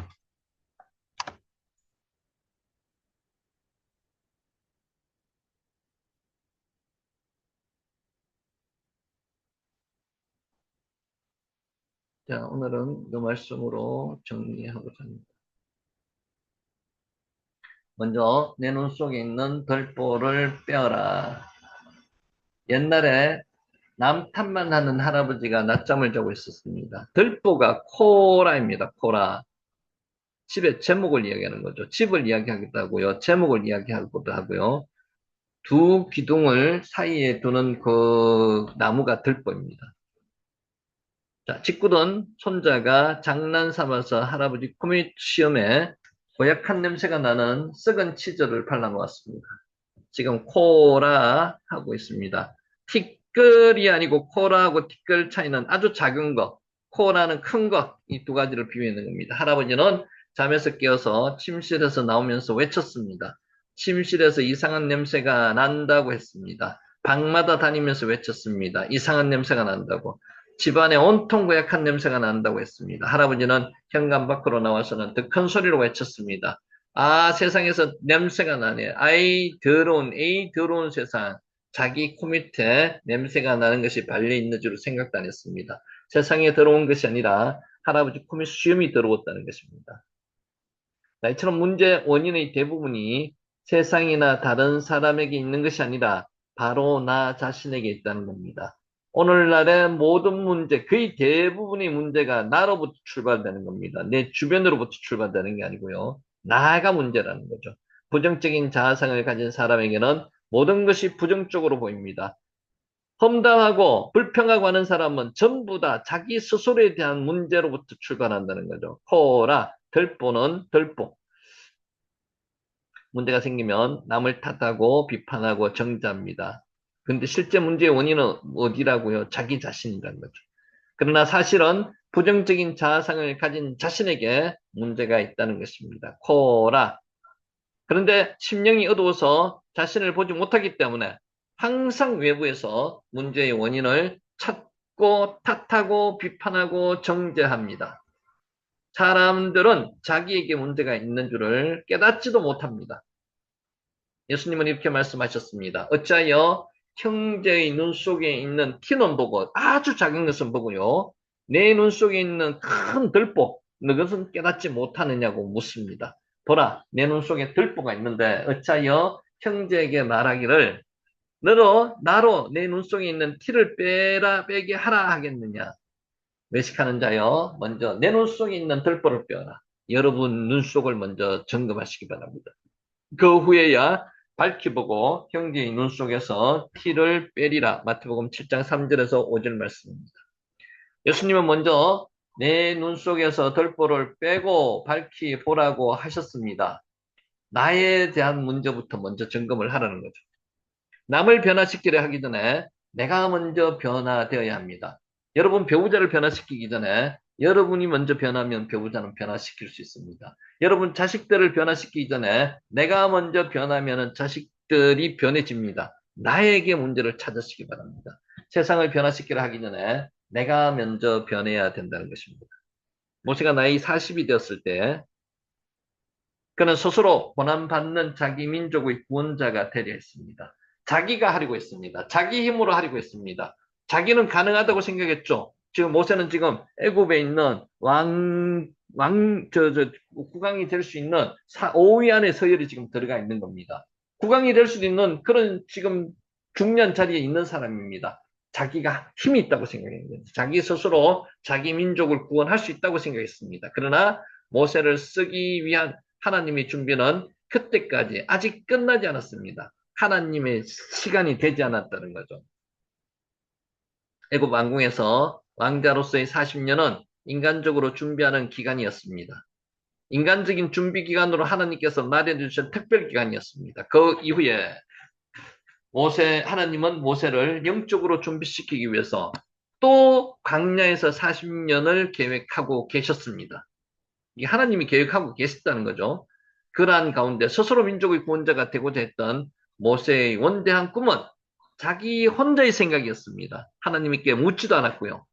자, 오늘은 이 말씀으로 정리하고자 합니다. 먼저 내 눈 속에 있는 들보를 빼어라. 옛날에 남탓만 하는 할아버지가 낮잠을 자고 있었습니다. 들보가 코라입니다. 코라. 집의 제목을 이야기하는 거죠. 집을 이야기하기도 하고요. 제목을 이야기하기도 하고요. 두 기둥을 사이에 두는 그 나무가 들보입니다. 자, 직구던 손자가 장난 삼아서 할아버지 코믹 시험에 고약한 냄새가 나는 썩은 치즈를 발라놓았습니다. 지금 코라 하고 있습니다. 티끌이 아니고 코라하고 티끌 차이는 아주 작은 거, 코라는 큰 거, 이 두 가지를 비유하는 겁니다. 할아버지는 잠에서 깨어서 침실에서 나오면서 외쳤습니다. 침실에서 이상한 냄새가 난다고 했습니다. 방마다 다니면서 외쳤습니다. 이상한 냄새가 난다고. 집안에 온통 고약한 냄새가 난다고 했습니다. 할아버지는 현관 밖으로 나와서는 더 큰 소리로 외쳤습니다. 아, 세상에서 냄새가 나네. 에이, 더러운 세상. 자기 코 밑에 냄새가 나는 것이 발려 있는 줄 생각도 안 했습니다. 세상에 더러운 것이 아니라 할아버지 코 밑 수염이 더러웠다는 것입니다. 이처럼 문제 원인의 대부분이 세상이나 다른 사람에게 있는 것이 아니라 바로 나 자신에게 있다는 겁니다. 오늘날의 모든 문제, 거의 대부분의 문제가 나로부터 출발되는 겁니다. 내 주변으로부터 출발되는 게 아니고요. 나가 문제라는 거죠. 부정적인 자아상을 가진 사람에게는 모든 것이 부정적으로 보입니다. 험담하고 불평하고 하는 사람은 전부 다 자기 스스로에 대한 문제로부터 출발한다는 거죠. 코라, 들보는 들보. 문제가 생기면 남을 탓하고 비판하고 정죄합니다. 근데 실제 문제의 원인은 어디라고요? 자기 자신이라는 거죠. 그러나 사실은 부정적인 자아상을 가진 자신에게 문제가 있다는 것입니다. 코라. 그런데 심령이 어두워서 자신을 보지 못하기 때문에 항상 외부에서 문제의 원인을 찾고 탓하고 비판하고 정죄합니다. 사람들은 자기에게 문제가 있는 줄을 깨닫지도 못합니다. 예수님은 이렇게 말씀하셨습니다. 어찌하여 형제의 눈 속에 있는 티는 보고 아주 작은 것은 보고요. 내 눈 속에 있는 큰 들보, 너것은 깨닫지 못하느냐고 묻습니다. 보라, 내 눈 속에 들보가 있는데 어찌하여 형제에게 말하기를 너로 나로 내 눈 속에 있는 티를 빼게 하라 하겠느냐. 외식하는 자여, 먼저 내 눈 속에 있는 들보를 빼어라. 여러분 눈 속을 먼저 점검하시기 바랍니다. 그 후에야 밝히 보고 형제의 눈 속에서 티를 빼리라. 마태복음 7장 3절에서 5절 말씀입니다. 예수님은 먼저 내 눈 속에서 들보를 빼고 밝히 보라고 하셨습니다. 나에 대한 문제부터 먼저 점검을 하라는 거죠. 남을 변화시키려 하기 전에 내가 먼저 변화되어야 합니다. 여러분 배우자를 변화시키기 전에 여러분이 먼저 변하면 배우자는 변화시킬 수 있습니다. 여러분 자식들을 변화시키기 전에 내가 먼저 변하면 자식들이 변해집니다. 나에게 문제를 찾으시기 바랍니다. 세상을 변화시키려 하기 전에 내가 먼저 변해야 된다는 것입니다. 모세가 나이 40이 되었을 때 그는 스스로 고난받는 자기 민족의 구원자가 되려 했습니다. 자기가 하려고 했습니다. 자기 힘으로 하려고 했습니다. 자기는 가능하다고 생각했죠. 지금 모세는 지금 애굽에 있는 국왕이 될 수 있는 5위 안에 서열이 지금 들어가 있는 겁니다. 국왕이 될 수도 있는 그런 지금 중요한 자리에 있는 사람입니다. 자기가 힘이 있다고 생각했는데 자기 스스로 자기 민족을 구원할 수 있다고 생각했습니다. 그러나 모세를 쓰기 위한 하나님의 준비는 그때까지 아직 끝나지 않았습니다. 하나님의 시간이 되지 않았다는 거죠. 애굽 왕궁에서 왕자로서의 40년은 인간적으로 준비하는 기간이었습니다. 인간적인 준비 기간으로 하나님께서 마련해 주신 특별 기간이었습니다. 그 이후에 하나님은 모세를 영적으로 준비시키기 위해서 또 광야에서 40년을 계획하고 계셨습니다. 이 하나님이 계획하고 계셨다는 거죠. 그러한 가운데 스스로 민족의 구원자가 되고자 했던 모세의 원대한 꿈은 자기 혼자의 생각이었습니다. 하나님께 묻지도 않았고요.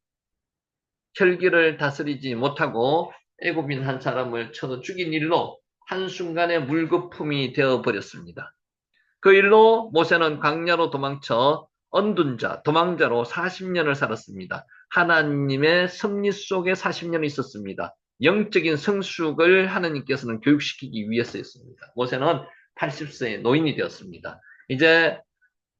혈기를 다스리지 못하고 애굽인 한 사람을 쳐서 죽인 일로 한순간에 물거품이 되어버렸습니다. 그 일로 모세는 광야로 도망쳐 언둔자, 도망자로 40년을 살았습니다. 하나님의 섭리 속에 40년이 있었습니다. 영적인 성숙을 하나님께서는 교육시키기 위해서였습니다. 모세는 80세의 노인이 되었습니다. 이제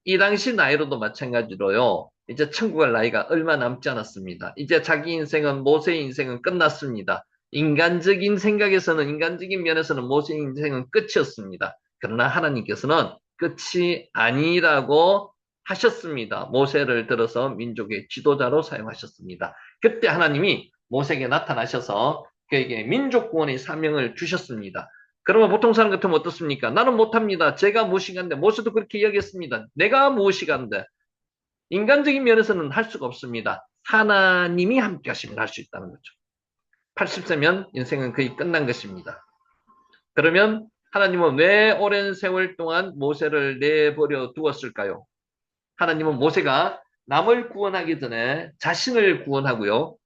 이 당시 나이로도 마찬가지로요. 이제 천국 갈 나이가 얼마 남지 않았습니다. 이제 자기 인생은 모세의 인생은 끝났습니다. 인간적인 생각에서는 인간적인 면에서는 모세의 인생은 끝이었습니다. 그러나 하나님께서는 끝이 아니라고 하셨습니다. 모세를 들어서 민족의 지도자로 사용하셨습니다. 그때 하나님이 모세에게 나타나셔서 그에게 민족 구원의 사명을 주셨습니다. 그러면 보통 사람 같으면 어떻습니까? 나는 못합니다. 제가 무식한데, 모세도 그렇게 이야기했습니다. 내가 무식한데, 인간적인 면에서는 할 수가 없습니다. 하나님이 함께 하시면 할 수 있다는 거죠. 80세면 인생은 거의 끝난 것입니다. 그러면 하나님은 왜 오랜 세월 동안 모세를 내버려 두었을까요? 하나님은 모세가 남을 구원하기 전에 자신을 구원하고요.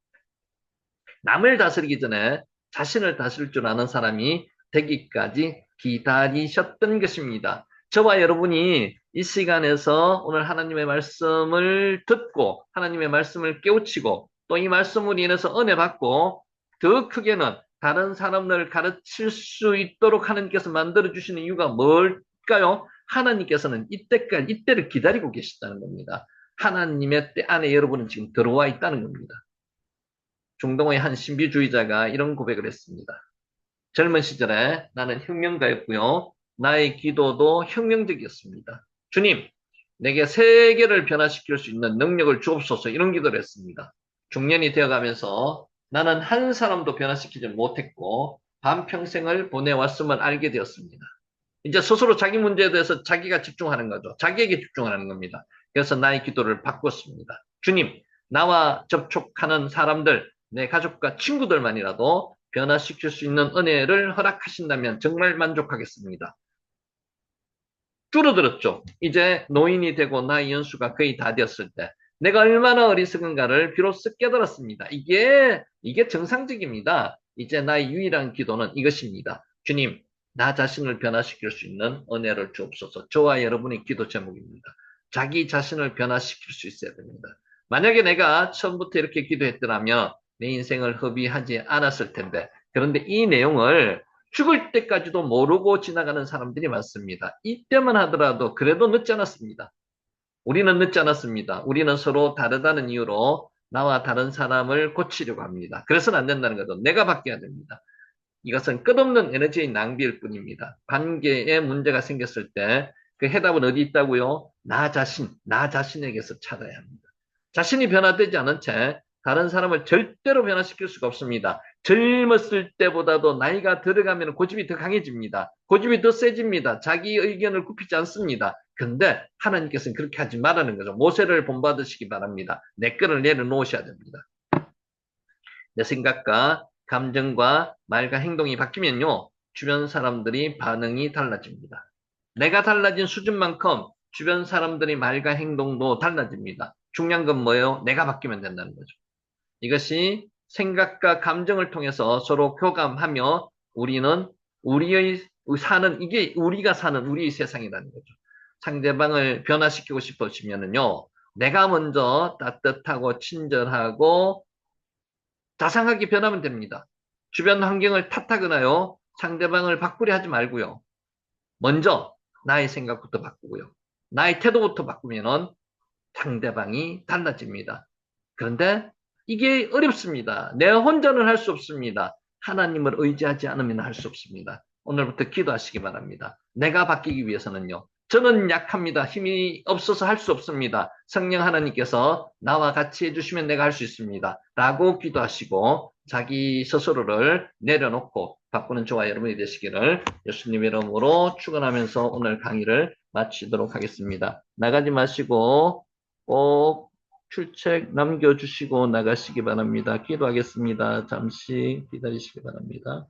남을 다스리기 전에 자신을 다스릴 줄 아는 사람이 되기까지 기다리셨던 것입니다. 저와 여러분이 이 시간에서 오늘 하나님의 말씀을 듣고 하나님의 말씀을 깨우치고 또 이 말씀으로 인해서 은혜 받고 더 크게는 다른 사람을 가르칠 수 있도록 하나님께서 만들어주시는 이유가 뭘까요? 하나님께서는 이때를 기다리고 계시다는 겁니다. 하나님의 때 안에 여러분은 지금 들어와 있다는 겁니다. 중동의 한 신비주의자가 이런 고백을 했습니다. 젊은 시절에 나는 혁명가였고요. 나의 기도도 혁명적이었습니다. 주님, 내게 세계를 변화시킬 수 있는 능력을 주옵소서 이런 기도를 했습니다. 중년이 되어가면서 나는 한 사람도 변화시키지 못했고 반평생을 보내왔음을 알게 되었습니다. 이제 스스로 자기 문제에 대해서 자기가 집중하는 거죠. 자기에게 집중하는 겁니다. 그래서 나의 기도를 바꿨습니다. 주님, 나와 접촉하는 사람들, 내 가족과 친구들만이라도 변화시킬 수 있는 은혜를 허락하신다면 정말 만족하겠습니다. 줄어들었죠. 이제 노인이 되고 나이 연수가 거의 다 되었을 때 내가 얼마나 어리석은가를 비로소 깨달았습니다. 이게 정상적입니다. 이제 나의 유일한 기도는 이것입니다. 주님, 나 자신을 변화시킬 수 있는 은혜를 주옵소서. 저와 여러분의 기도 제목입니다. 자기 자신을 변화시킬 수 있어야 됩니다. 만약에 내가 처음부터 이렇게 기도했더라면 내 인생을 허비하지 않았을 텐데, 그런데 이 내용을 죽을 때까지도 모르고 지나가는 사람들이 많습니다. 이때만 하더라도 그래도 늦지 않았습니다. 우리는 늦지 않았습니다. 우리는 서로 다르다는 이유로 나와 다른 사람을 고치려고 합니다. 그래서는 안 된다는 거죠. 내가 바뀌어야 됩니다. 이것은 끝없는 에너지의 낭비일 뿐입니다. 관계에 문제가 생겼을 때 그 해답은 어디 있다고요? 나 자신에게서 찾아야 합니다. 자신이 변화되지 않은 채 다른 사람을 절대로 변화시킬 수가 없습니다. 젊었을 때보다도 나이가 들어가면 고집이 더 강해집니다. 고집이 더 세집니다. 자기 의견을 굽히지 않습니다. 근데 하나님께서는 그렇게 하지 말라는 거죠. 모세를 본받으시기 바랍니다. 내 거를 내려놓으셔야 됩니다. 내 생각과 감정과 말과 행동이 바뀌면요. 주변 사람들이 반응이 달라집니다. 내가 달라진 수준만큼 주변 사람들의 말과 행동도 달라집니다. 중요한 건 뭐예요? 내가 바뀌면 된다는 거죠. 이것이 생각과 감정을 통해서 서로 교감하며 우리는 이게 우리가 사는 우리의 세상이라는 거죠. 상대방을 변화시키고 싶으시면은요, 내가 먼저 따뜻하고 친절하고 자상하게 변하면 됩니다. 주변 환경을 탓하거나요, 상대방을 바꾸려 하지 말고요. 먼저 나의 생각부터 바꾸고요. 나의 태도부터 바꾸면은 상대방이 달라집니다. 그런데 이게 어렵습니다. 내가 혼자는 할 수 없습니다. 하나님을 의지하지 않으면 할 수 없습니다. 오늘부터 기도하시기 바랍니다. 내가 바뀌기 위해서는요. 저는 약합니다. 힘이 없어서 할 수 없습니다. 성령 하나님께서 나와 같이 해주시면 내가 할 수 있습니다. 라고 기도하시고 자기 스스로를 내려놓고 바꾸는 저와 여러분이 되시기를 예수님 이름으로 축원하면서 오늘 강의를 마치도록 하겠습니다. 나가지 마시고 꼭 출첵 남겨주시고 나가시기 바랍니다. 기도하겠습니다. 잠시 기다리시기 바랍니다.